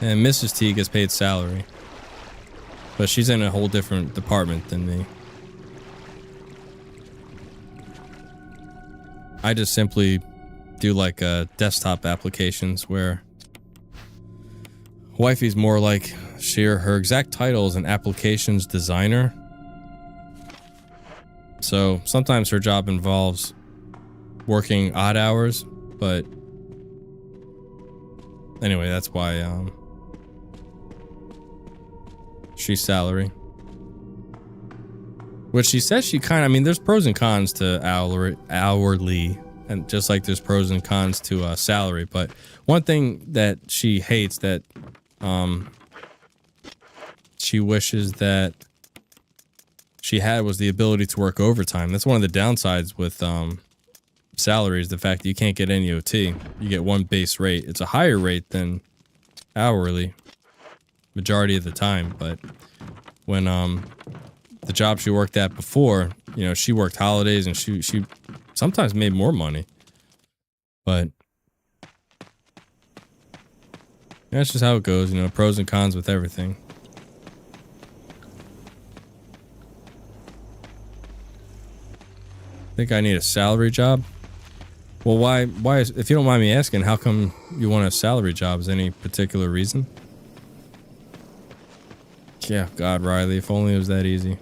A: And Mrs. T gets paid salary. But she's in a whole different department than me. I just simply do like desktop applications where wifey's more like her exact title is an applications designer. So sometimes her job involves working odd hours, but anyway, that's why she's salary. Which she says she kind of, I mean, there's pros and cons to hourly, and just like there's pros and cons to salary. But one thing that she hates that she wishes that she had was the ability to work overtime. That's one of the downsides with salary, is the fact that you can't get any OT. You get one base rate. It's a higher rate than hourly majority of the time, but when the job she worked at before, you know, she worked holidays and she sometimes made more money. But that's just how it goes, you know, pros and cons with everything. Think I need a salary job? Well, why, if you don't mind me asking, how come you want a salary job? Is there any particular reason? Yeah, God, Riley, if only it was that easy.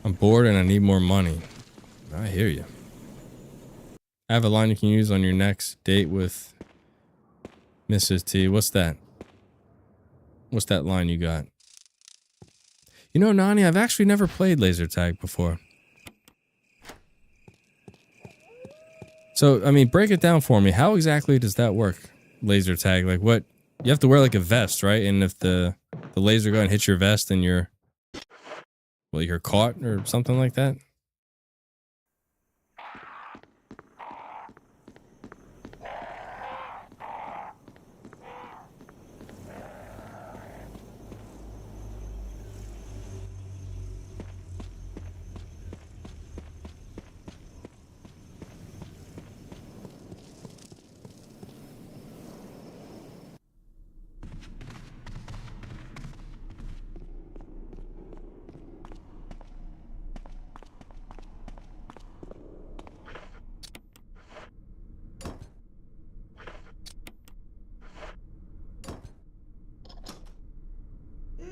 A: I'm bored and I need more money. I hear you. I have a line you can use on your next date with Mrs. T. What's that? What's that line you got? You know, Nani, I've actually never played laser tag before. So, I mean, break it down for me. How exactly does that work? Laser tag, like what? You have to wear like a vest, right? And if the laser gun hits your vest, then you're caught or something like that.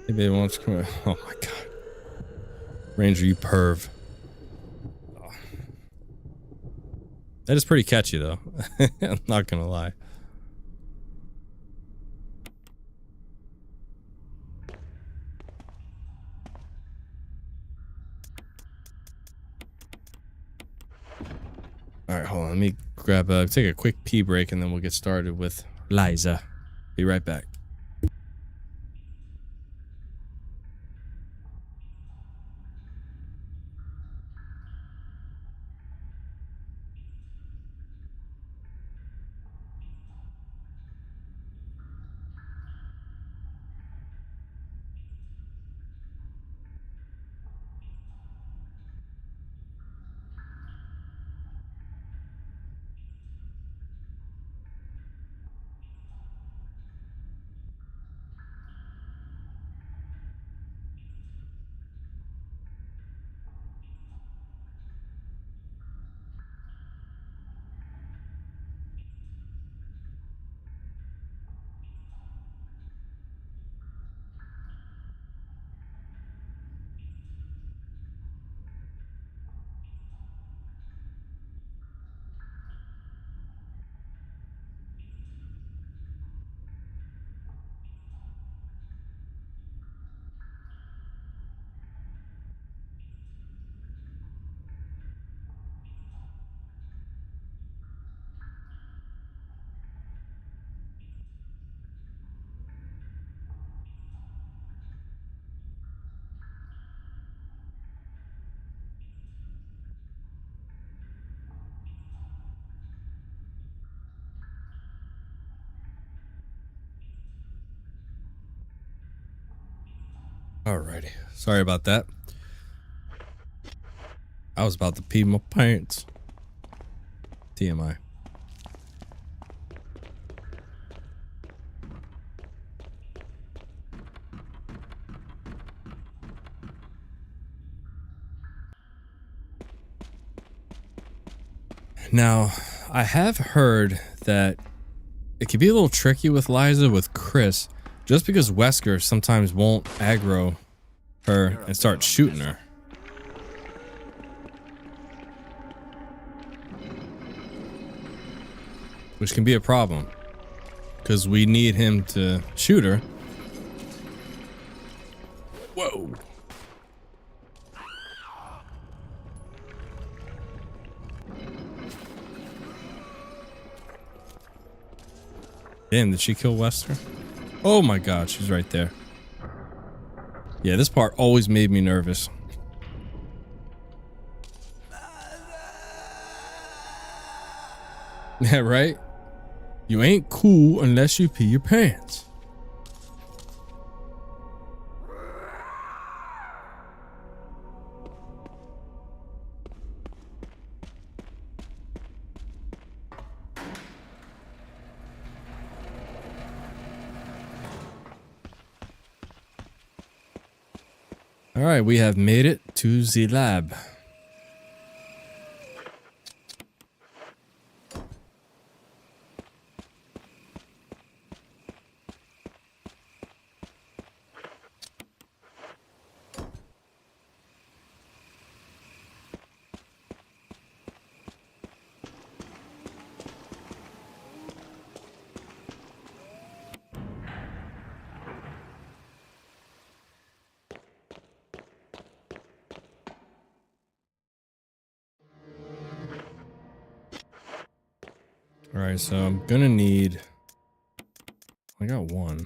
A: Maybe it wants to come. Oh my god. Ranger, you perv. Oh. That is pretty catchy though. I'm not gonna lie. Alright, hold on. Let me grab take a quick pee break and then we'll get started with Liza. Be right back. Alrighty. Sorry about that. I was about to pee my pants. TMI. Now, I have heard that it could be a little tricky with Liza with Chris, just because Wesker sometimes won't aggro her and start shooting her. Which can be a problem, because we need him to shoot her. Whoa. Damn, did she kill Wesker? Oh my god, she's right there. Yeah, this part always made me nervous. Yeah, right? You ain't cool unless you pee your pants. All right, we have made it to the lab. All right, so I'm gonna need, I got one.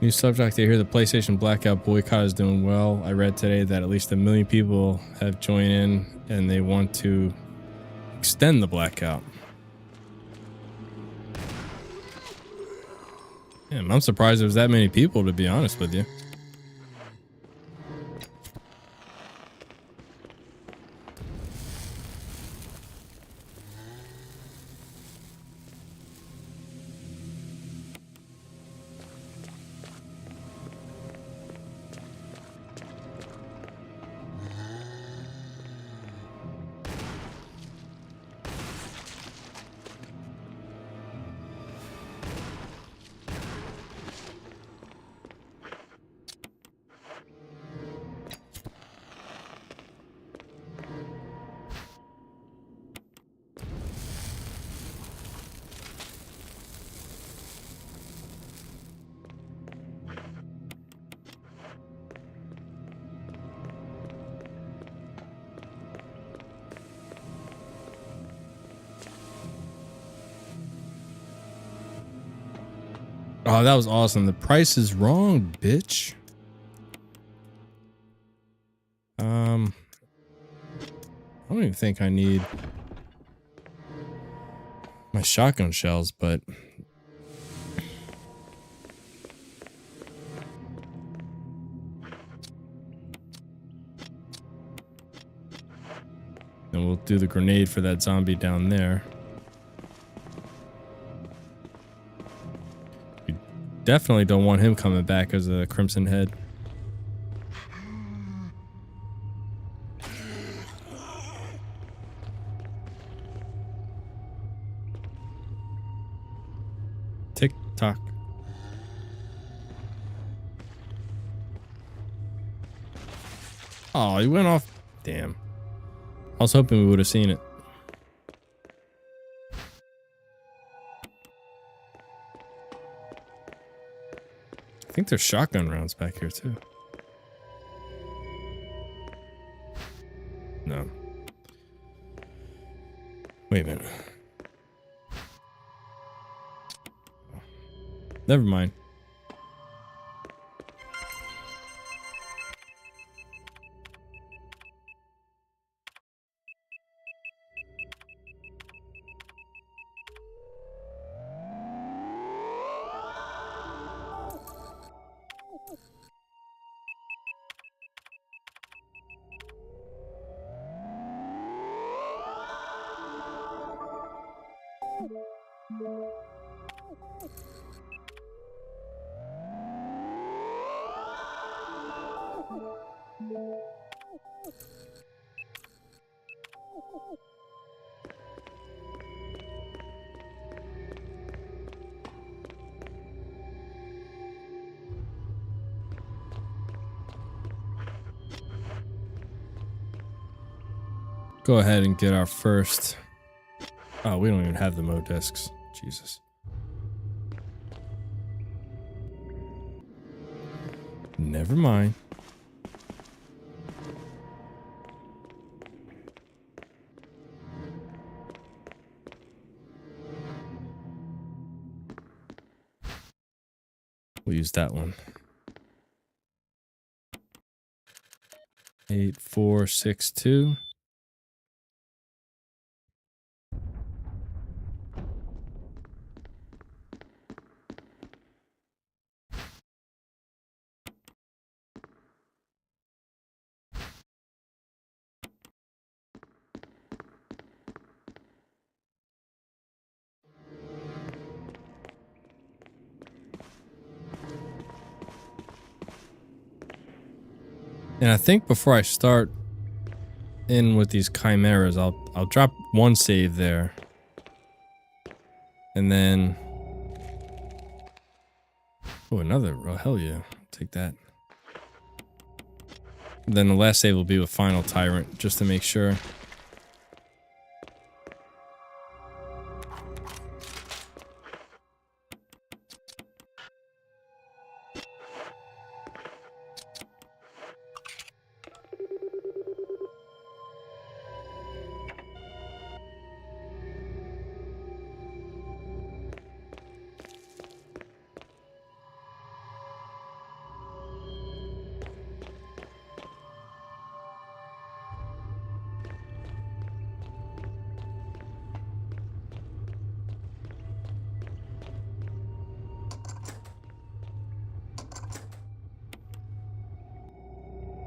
A: New subject, I hear the PlayStation Blackout boycott is doing well. I read today that at least 1 million people have joined in and they want to extend the blackout. Damn, I'm surprised there was that many people, to be honest with you. Oh, that was awesome. The price is wrong, bitch. I don't even think I need my shotgun shells, but then we'll do the grenade for that zombie down there. We definitely don't want him coming back as a Crimson Head. Tick tock. Oh, he went off. Damn. I was hoping we would have seen it. I think there's shotgun rounds back here too. No. Wait a minute. Never mind. Go ahead and get our first. Oh, we don't even have the mode discs. Jesus. Never mind. We'll use that one. 8462. And I think before I start in with these chimeras, I'll drop one save there. And then oh, another. Oh, hell yeah. Take that. Then the last save will be with Final Tyrant, just to make sure.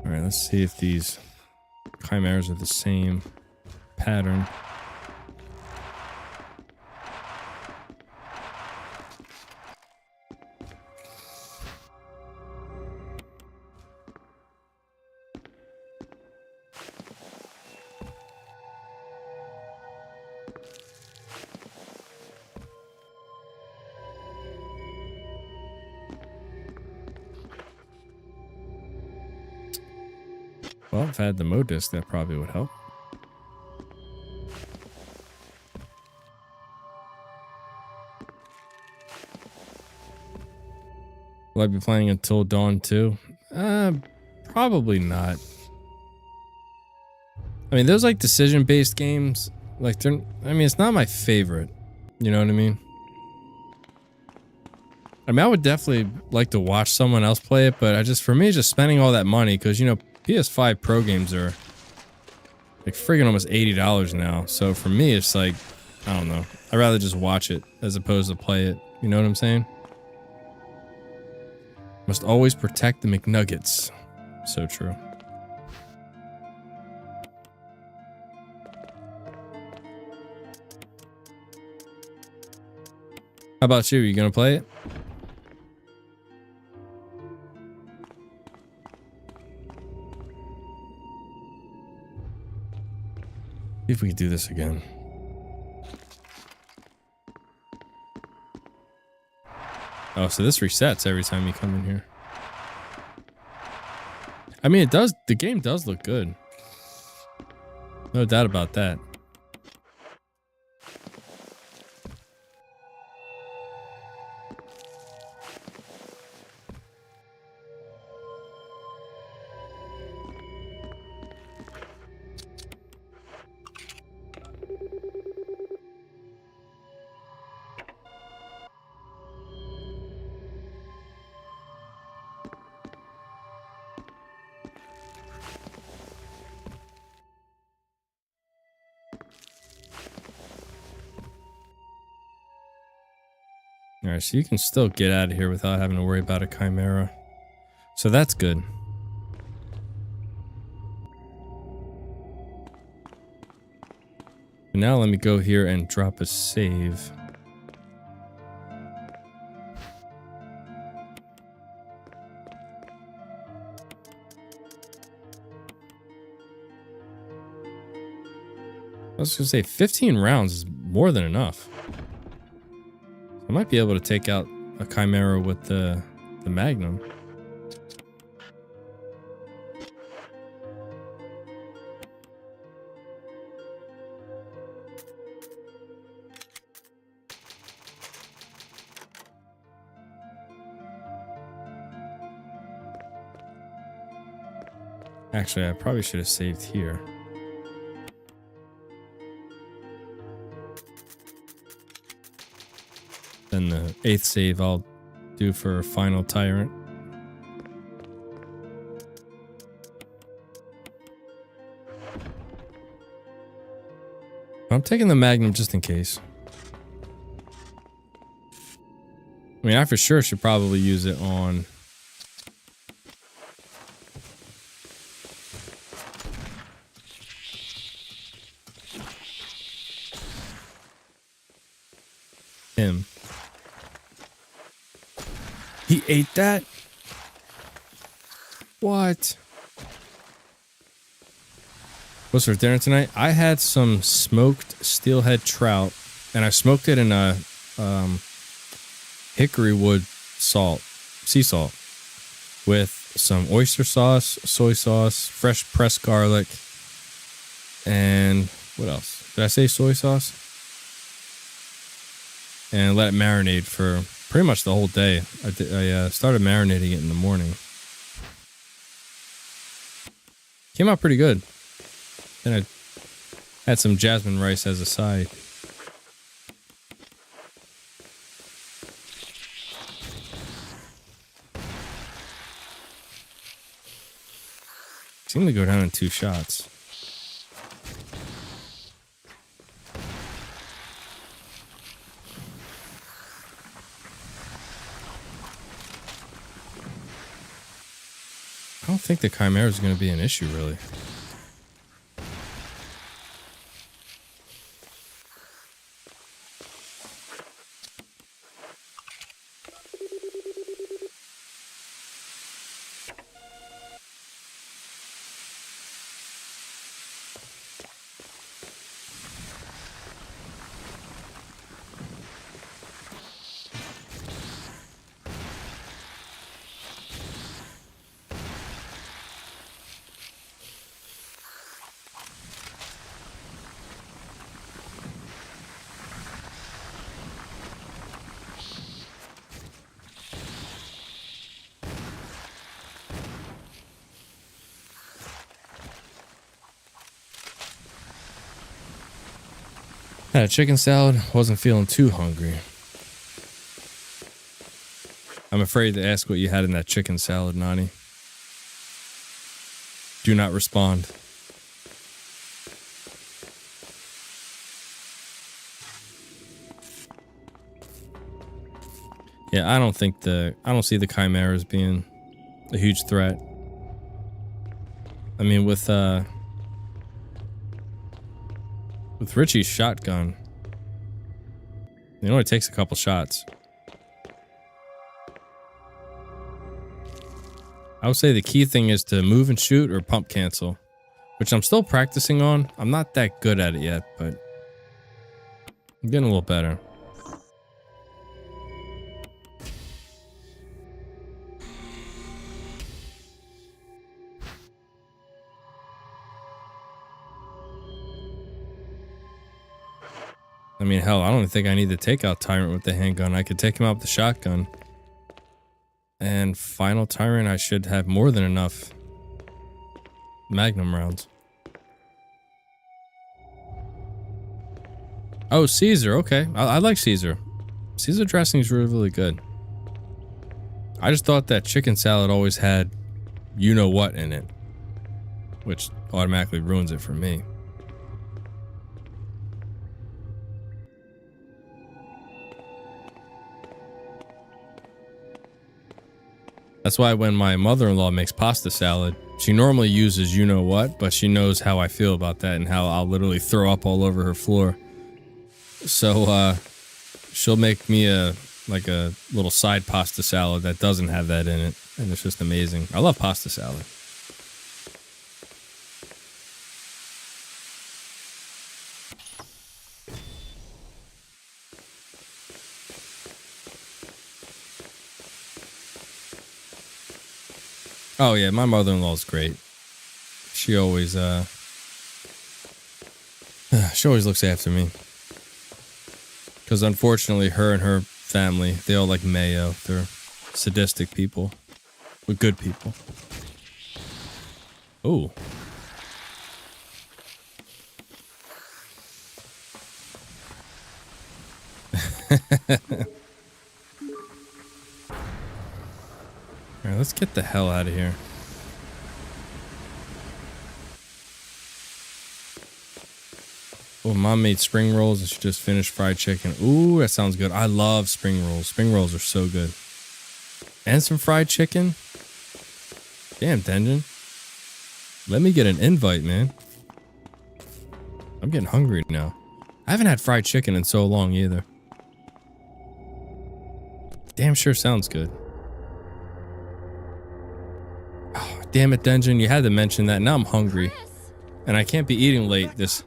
A: All right, let's see if these chimeras are the same pattern. Well, if I had the mode disc, that probably would help. Will I be playing until dawn too? Probably not. I mean, those like decision-based games, like they're. I mean, it's not my favorite. You know what I mean? I mean, I would definitely like to watch someone else play it, but for me, just spending all that money, because, you know, PS5 Pro games are like friggin' almost $80 now. So for me, it's like, I don't know. I'd rather just watch it as opposed to play it. You know what I'm saying? Must always protect the McNuggets. So true. How about you? Are you gonna play it? See if we can do this again. Oh, so this resets every time you come in here. I mean, it does. The game does look good. No doubt about that. Alright, so you can still get out of here without having to worry about a chimera. So that's good. Now let me go here and drop a save. I was gonna say 15 rounds is more than enough. I might be able to take out a Chimera with the Magnum. Actually, I probably should have saved here. Then the 8th save I'll do for a final tyrant. I'm taking the Magnum just in case. I mean, I for sure should probably use it on... him. He ate that? What? What's for dinner tonight? I had some smoked steelhead trout, and I smoked it in a hickory wood salt, sea salt, with some oyster sauce, soy sauce, fresh pressed garlic, and what else? Did I say soy sauce? And let it marinate for pretty much the whole day. I started marinating it in the morning. Came out pretty good. Then I had some jasmine rice as a side. Seemed to go down in 2 shots. I don't think the Chimera is going to be an issue, really. Had a chicken salad, wasn't feeling too hungry. I'm afraid to ask what you had in that chicken salad, Nani. Do not respond. Yeah, I don't see the Chimera as being a huge threat. I mean, with Richie's shotgun, it only takes a couple shots. I would say the key thing is to move and shoot or pump cancel, which I'm still practicing on. I'm not that good at it yet, but I'm getting a little better. I mean, hell, I don't even think I need to take out Tyrant with the handgun. I could take him out with the shotgun. And final Tyrant, I should have more than enough Magnum rounds. Oh, Caesar. Okay. I like Caesar. Caesar dressing is really, really good. I just thought that chicken salad always had you-know-what in it, which automatically ruins it for me. That's why when my mother-in-law makes pasta salad, she normally uses you-know-what, but she knows how I feel about that and how I'll literally throw up all over her floor. So, she'll make me a little side pasta salad that doesn't have that in it, and it's just amazing. I love pasta salad. Oh yeah, my mother-in-law's great. She always looks after me. Because unfortunately, her and her family, they all like mayo. They're sadistic people. But good people. Ooh. Alright, let's get the hell out of here. Oh, Mom made spring rolls and she just finished fried chicken. Ooh, that sounds good. I love spring rolls. Spring rolls are so good. And some fried chicken? Damn, Denjin. Let me get an invite, man. I'm getting hungry now. I haven't had fried chicken in so long either. Damn sure sounds good. Oh, damn it, Denjin. You had to mention that. Now I'm hungry. And I can't be eating late this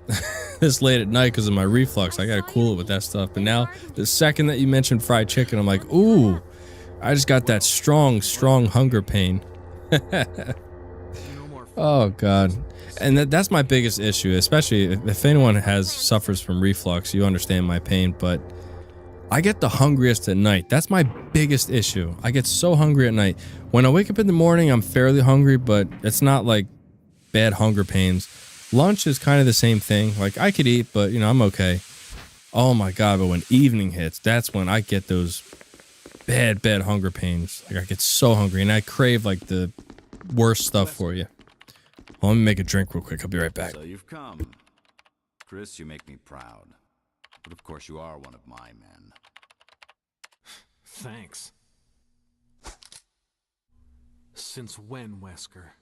A: this late at night because of my reflux. I gotta cool it with that stuff. But now, the second that you mentioned fried chicken, I'm like, ooh, I just got that strong hunger pain. Oh, God. And that's my biggest issue, especially if anyone suffers from reflux, you understand my pain, but I get the hungriest at night. That's my biggest issue. I get so hungry at night. When I wake up in the morning, I'm fairly hungry, but it's not like bad hunger pains. Lunch is kind of the same thing. Like, I could eat, but, you know, I'm okay. Oh, my God. But when evening hits, that's when I get those bad hunger pains. Like, I get so hungry, and I crave, like, the worst stuff for you. Well, let me make a drink real quick. I'll be right back.
E: So you've come. Chris, you make me proud. But of course you are one of my men.
B: Thanks. Since when, Wesker?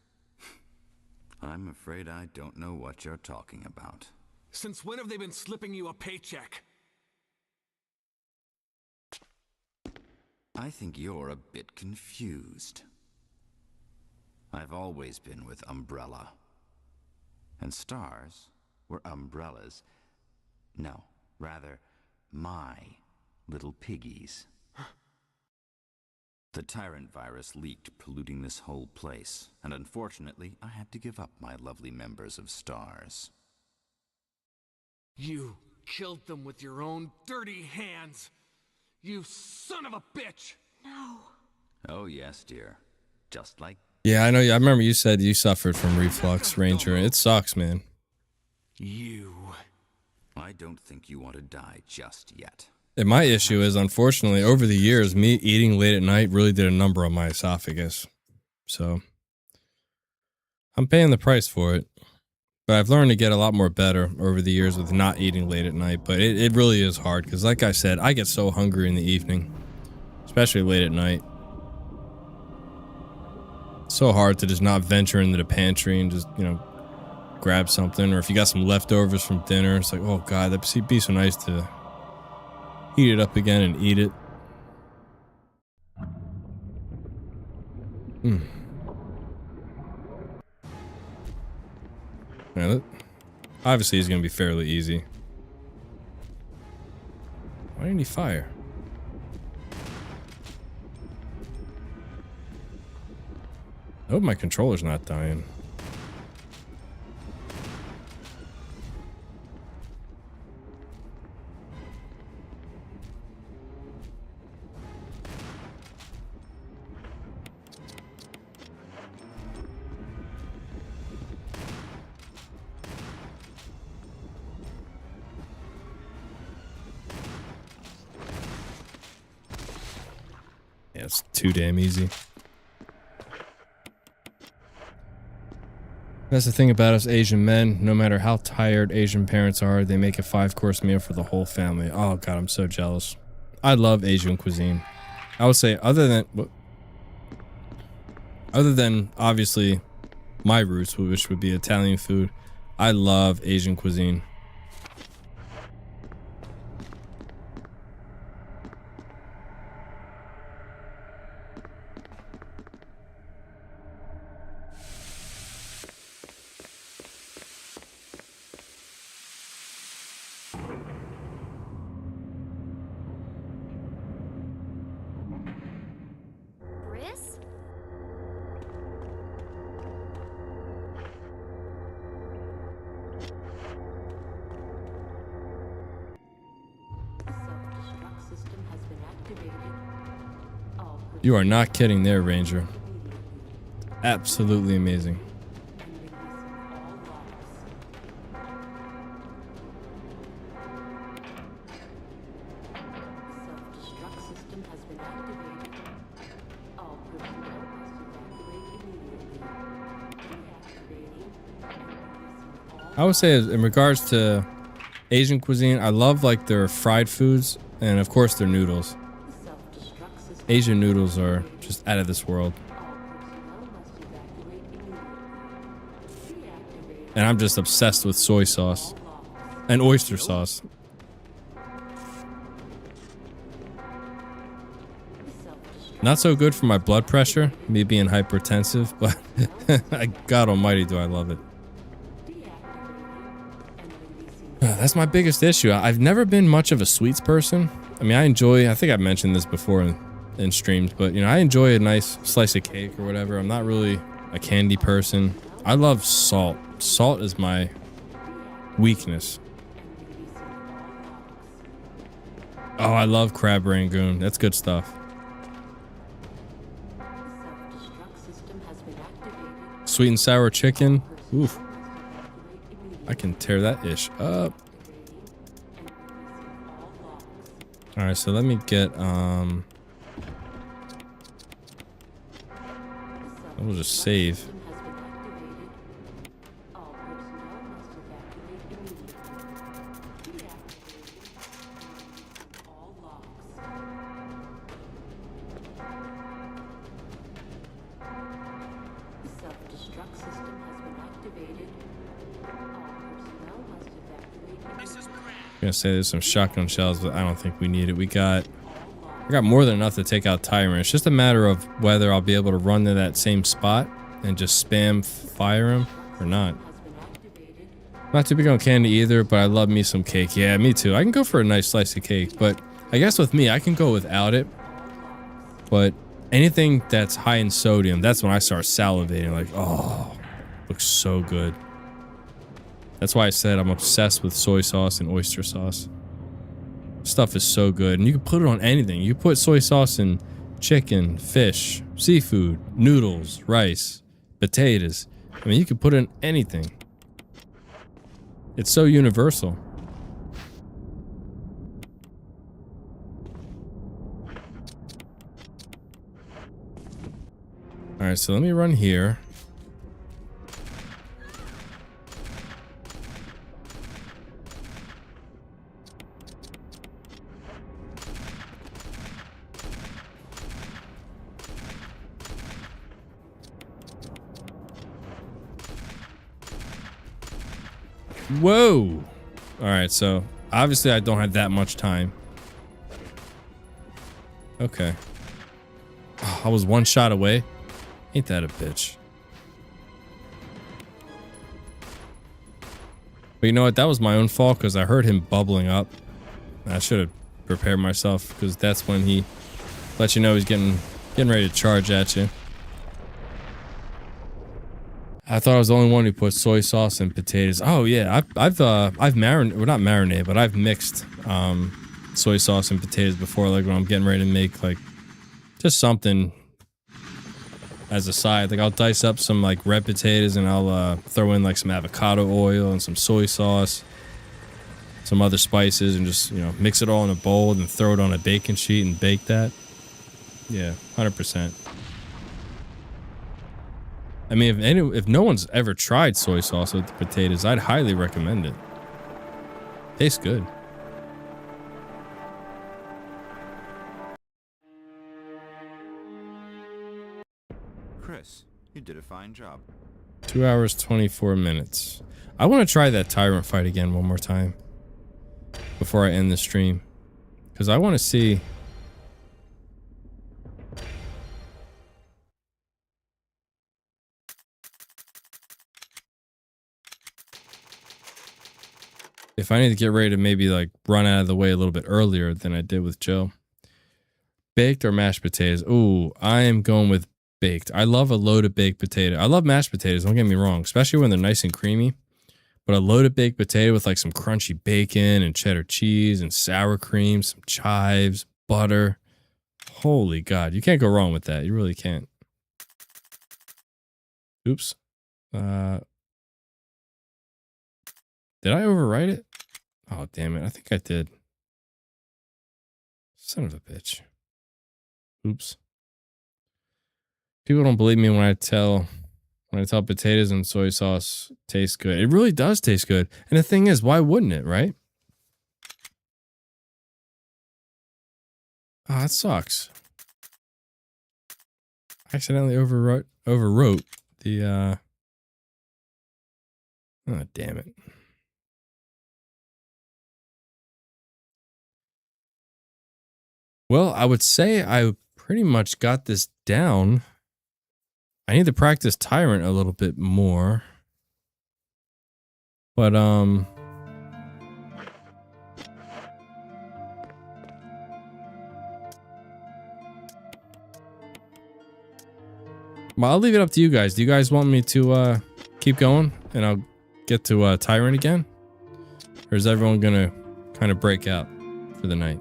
E: I'm afraid I don't know what you're talking about.
B: Since when have they been slipping you a paycheck?
E: I think you're a bit confused. I've always been with Umbrella. And stars were Umbrella's. No, rather, my little piggies. The tyrant virus leaked, polluting this whole place, and unfortunately, I had to give up my lovely members of Stars.
B: You killed them with your own dirty hands! You son of a bitch!
C: No.
E: Oh yes, dear. Just like...
A: Yeah, I know. I remember you said you suffered from reflux, Ranger. It sucks, man.
B: You...
E: I don't think you want to die just yet.
A: And my issue is, unfortunately, over the years, me eating late at night really did a number on my esophagus. So, I'm paying the price for it. But I've learned to get a lot more better over the years with not eating late at night. But it really is hard, because like I said, I get so hungry in the evening. Especially late at night. It's so hard to just not venture into the pantry and just, you know, grab something. Or if you got some leftovers from dinner, it's like, oh God, that'd be so nice to heat it up again and eat it. Yeah, obviously it's going to be fairly easy. Why didn't he fire? I hope my controller's not dying. Yeah, it's too damn easy. That's the thing about us Asian men. No matter how tired Asian parents are, they make a 5-course meal for the whole family. Oh God, I'm so jealous. I love Asian cuisine. I would say other than obviously my roots, which would be Italian food, I love Asian cuisine. You are not kidding there, Ranger. Absolutely amazing. I would say in regards to Asian cuisine, I love like their fried foods and of course their noodles. Asian noodles are just out of this world. And I'm just obsessed with soy sauce and oyster sauce. Not so good for my blood pressure, me being hypertensive, but God almighty do I love it. That's my biggest issue. I've never been much of a sweets person. I mean, I think I've mentioned this before in streams, but you know, I enjoy a nice slice of cake or whatever. I'm not really a candy person. I love salt. Salt is my weakness. Oh, I love crab rangoon. That's good stuff. Sweet and sour chicken. Oof. I can tear that ish up. All right, so let me get we'll just save. I'm gonna say there's some shotgun shells, but I don't think we need it. I got more than enough to take out Tyrant. It's just a matter of whether I'll be able to run to that same spot and just spam fire him or not. Not too big on candy either, but I love me some cake. Yeah, me too. I can go for a nice slice of cake, but I guess with me, I can go without it. But anything that's high in sodium, that's when I start salivating. Like, oh, looks so good. That's why I said I'm obsessed with soy sauce and oyster sauce. Stuff is so good. And you can put it on anything. You put soy sauce in chicken, fish, seafood, noodles, rice, potatoes. I mean, you can put it in anything. It's so universal. All right, so let me run here. Whoa. All right, so obviously I don't have that much time. Okay. Oh, I was one shot away. Ain't that a bitch? But you know what? That was my own fault because I heard him bubbling up. I should have prepared myself because that's when he lets you know he's getting ready to charge at you. I thought I was the only one who put soy sauce and potatoes. Oh yeah, I've marinated, well not marinated, but I've mixed soy sauce and potatoes before, like when I'm getting ready to make like just something as a side. Like I'll dice up some like red potatoes and I'll throw in like some avocado oil and some soy sauce, some other spices, and just, you know, mix it all in a bowl and throw it on a baking sheet and bake that. Yeah, 100%. I mean, if no one's ever tried soy sauce with the potatoes, I'd highly recommend it. Tastes good.
E: Chris, you did a fine job.
A: 2 hours, 24 minutes. I want to try that Tyrant fight again one more time before I end the stream, because I want to see. If I need to get ready to maybe like run out of the way a little bit earlier than I did with Joe. Baked or mashed potatoes? Ooh, I am going with baked. I love a loaded baked potato. I love mashed potatoes, don't get me wrong, especially when they're nice and creamy. But a loaded baked potato with like some crunchy bacon and cheddar cheese and sour cream, some chives, butter. Holy God. You can't go wrong with that. You really can't. Oops. Did I overwrite it? Oh, damn it. I think I did. Son of a bitch. Oops. People don't believe me when I tell potatoes and soy sauce taste good. It really does taste good. And the thing is, why wouldn't it, right? Oh, that sucks. I accidentally overwrote the oh, damn it. Well, I would say I pretty much got this down. I need to practice Tyrant a little bit more. But well, I'll leave it up to you guys. Do you guys want me to keep going and I'll get to Tyrant again? Or is everyone gonna kind of break out for the night?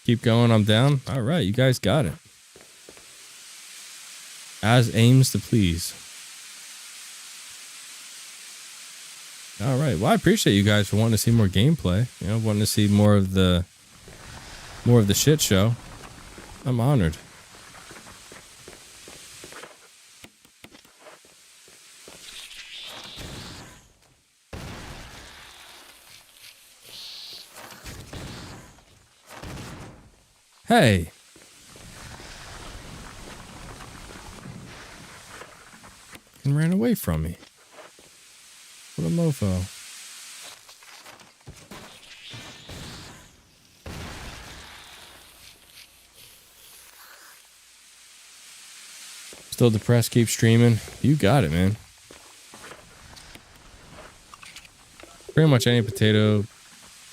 A: Keep going, I'm down. All right, you guys got it. As aims to please. All right, well, I appreciate you guys for wanting to see more gameplay. You know, wanting to see more of the shit show. I'm honored. Hey. And ran away from me. What a mofo. Still depressed, keep streaming. You got it, man. Pretty much any potato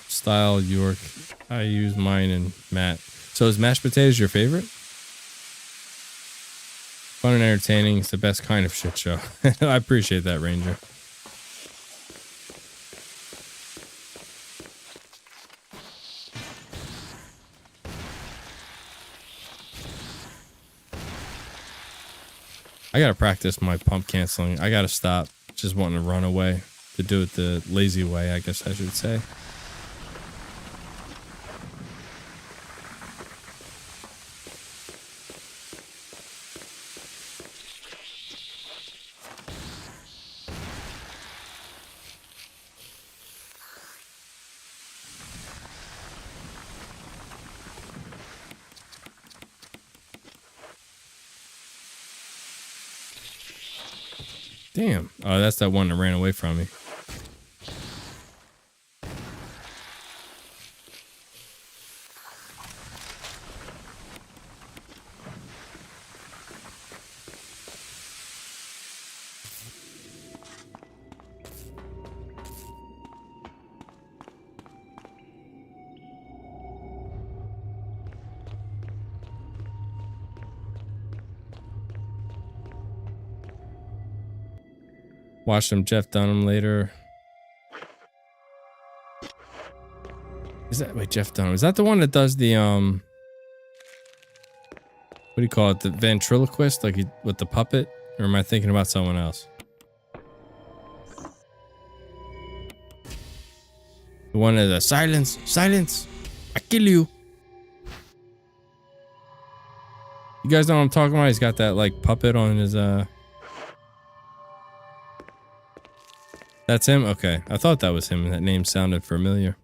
A: style York. I use mine and Matt. So is mashed potatoes your favorite? Fun and entertaining. It's the best kind of shit show. I appreciate that, Ranger. I gotta practice my pump canceling. I gotta stop just wanting to run away. To do it the lazy way, I guess I should say. Damn. Oh, that's that one that ran away from me. Watch some Jeff Dunham later. Is that wait, Jeff Dunham? Is that the one that does the what do you call it? The ventriloquist, like with the puppet? Or am I thinking about someone else? The one that silence, silence, I kill you. You guys know what I'm talking about? He's got that like puppet on his That's him? Okay. I thought that was him. That name sounded familiar.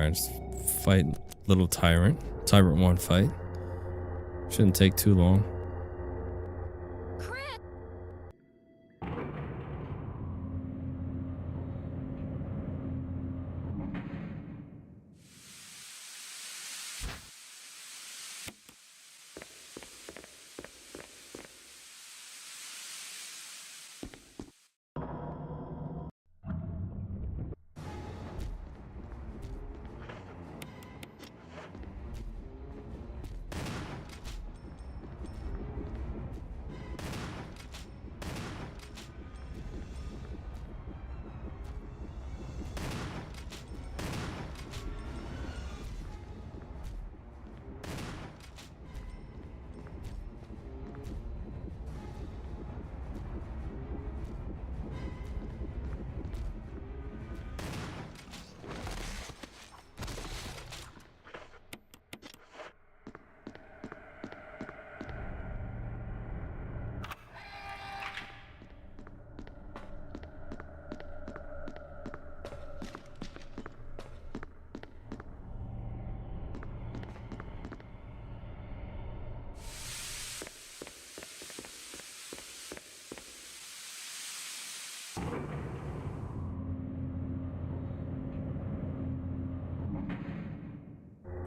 A: Alright, just fight little tyrant. Tyrant 1 fight. Shouldn't take too long.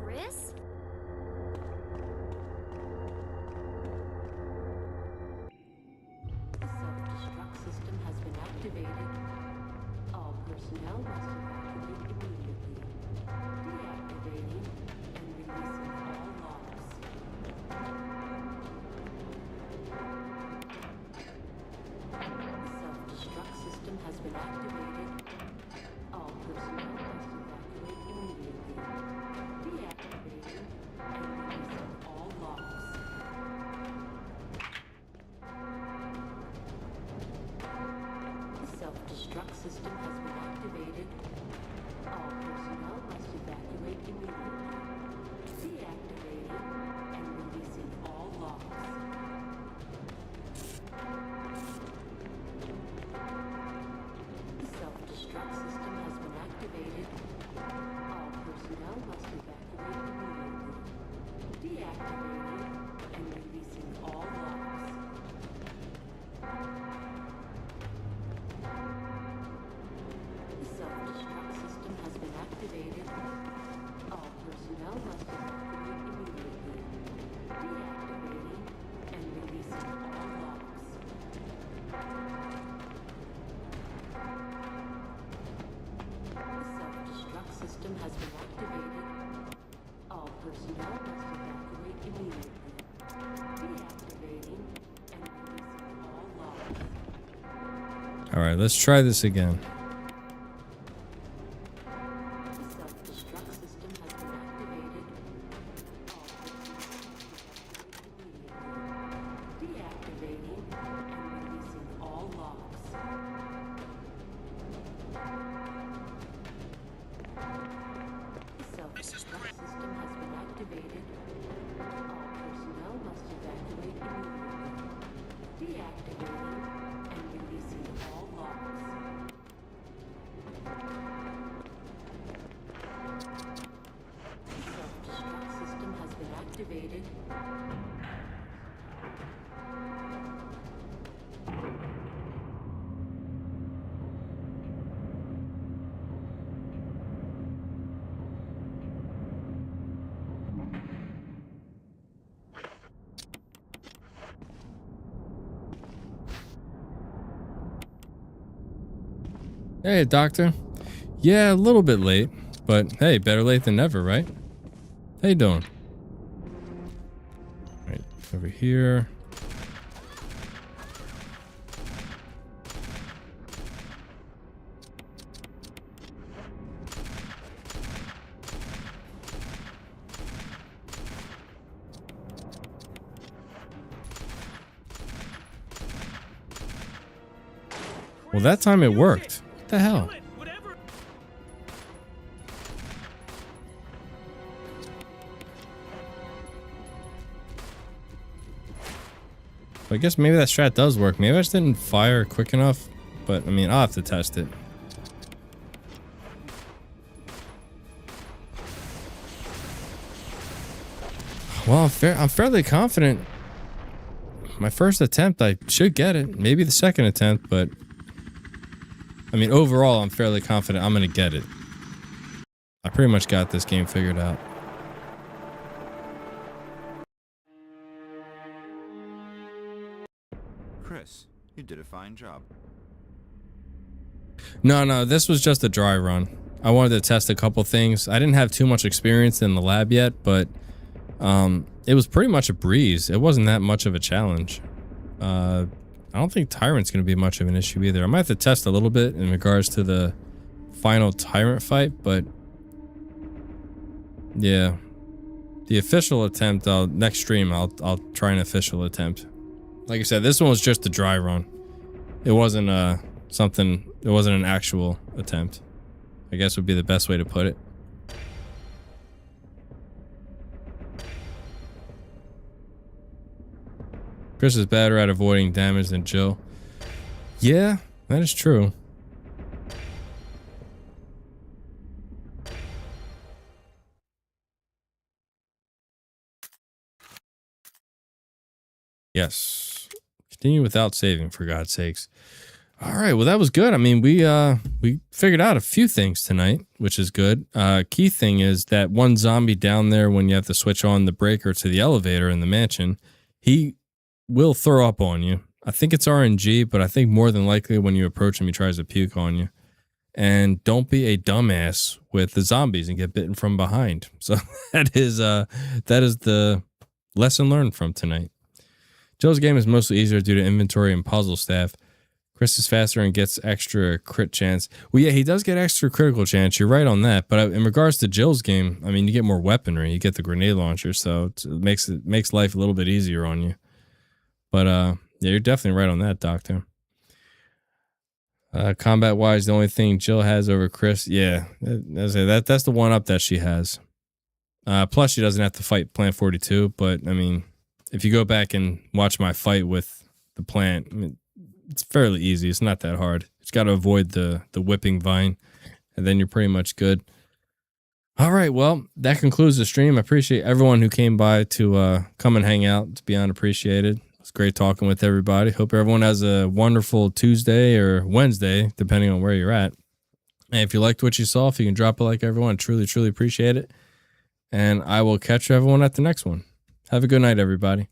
C: Briss?
F: The self-destruct system has been activated. All personnel must evacuate immediately. Deactivating and releasing all locks. The self-destruct system has been activated. All personnel must evacuate immediately. Deactivating and releasing all locks. The self-destruct system has been activated. All personnel must evacuate immediately. Deactivating and releasing all locks. The self-destruct system has been activated. All personnel must evacuate immediately. Deactivating and releasing all locks. The self-destruct system has been activated. All personnel must evacuate immediately. Deactivating and releasing all locks. The self-destruct system has been activated. All personnel must evacuate immediately. Deactivating and releasing all locks.
A: Alright, let's try this again.
F: The self-destruct system has been activated. All personnel must evacuate immediately. Deactivating and releasing all locks. The self-destruct system has been activated. All personnel must evacuate immediately. Deactivating and releasing all locks. The self-destruct system has been activated.
A: Hey, doctor. Yeah, a little bit late, but hey, better late than never, right? How you doing? Right, over here. Well, that time it worked. What the hell? I guess maybe that strat does work. Maybe I just didn't fire quick enough. But, I mean, I'll have to test it. Well, I'm fairly confident. My first attempt, I should get it. Maybe the second attempt, but I mean, overall, I'm fairly confident I'm gonna get it. I pretty much got this game figured out.
E: Chris, you did a fine job.
A: No, this was just a dry run. I wanted to test a couple things. I didn't have too much experience in the lab yet, but it was pretty much a breeze. It wasn't that much of a challenge. I don't think Tyrant's going to be much of an issue either. I might have to test a little bit in regards to the final Tyrant fight, but yeah. The official attempt, next stream, I'll try an official attempt. Like I said, this one was just a dry run. It wasn't it wasn't an actual attempt, I guess would be the best way to put it. Chris is better at avoiding damage than Jill. Yeah, that is true. Yes. Continue without saving, for God's sakes. All right, well, that was good. I mean, we figured out a few things tonight, which is good. Key thing is that one zombie down there, when you have to switch on the breaker to the elevator in the mansion, he will throw up on you. I think it's RNG, but I think more than likely when you approach him, he tries to puke on you. And don't be a dumbass with the zombies and get bitten from behind. So that is the lesson learned from tonight. Jill's game is mostly easier due to inventory and puzzle staff. Chris is faster and gets extra crit chance. Well, yeah, he does get extra critical chance. You're right on that. But in regards to Jill's game, I mean, you get more weaponry. You get the grenade launcher, so it makes life a little bit easier on you. But yeah, you're definitely right on that, Doctor. Combat-wise, the only thing Jill has over Chris, yeah, that's the one up that she has. Plus, she doesn't have to fight Plant 42. But I mean, if you go back and watch my fight with the plant, I mean, it's fairly easy. It's not that hard. It's got to avoid the whipping vine, and then you're pretty much good. All right, well, that concludes the stream. I appreciate everyone who came by to come and hang out. It's beyond appreciated. It's great talking with everybody. Hope everyone has a wonderful Tuesday or Wednesday, depending on where you're at. And if you liked what you saw, if you can drop a like, everyone, truly, truly appreciate it. And I will catch everyone at the next one. Have a good night, everybody.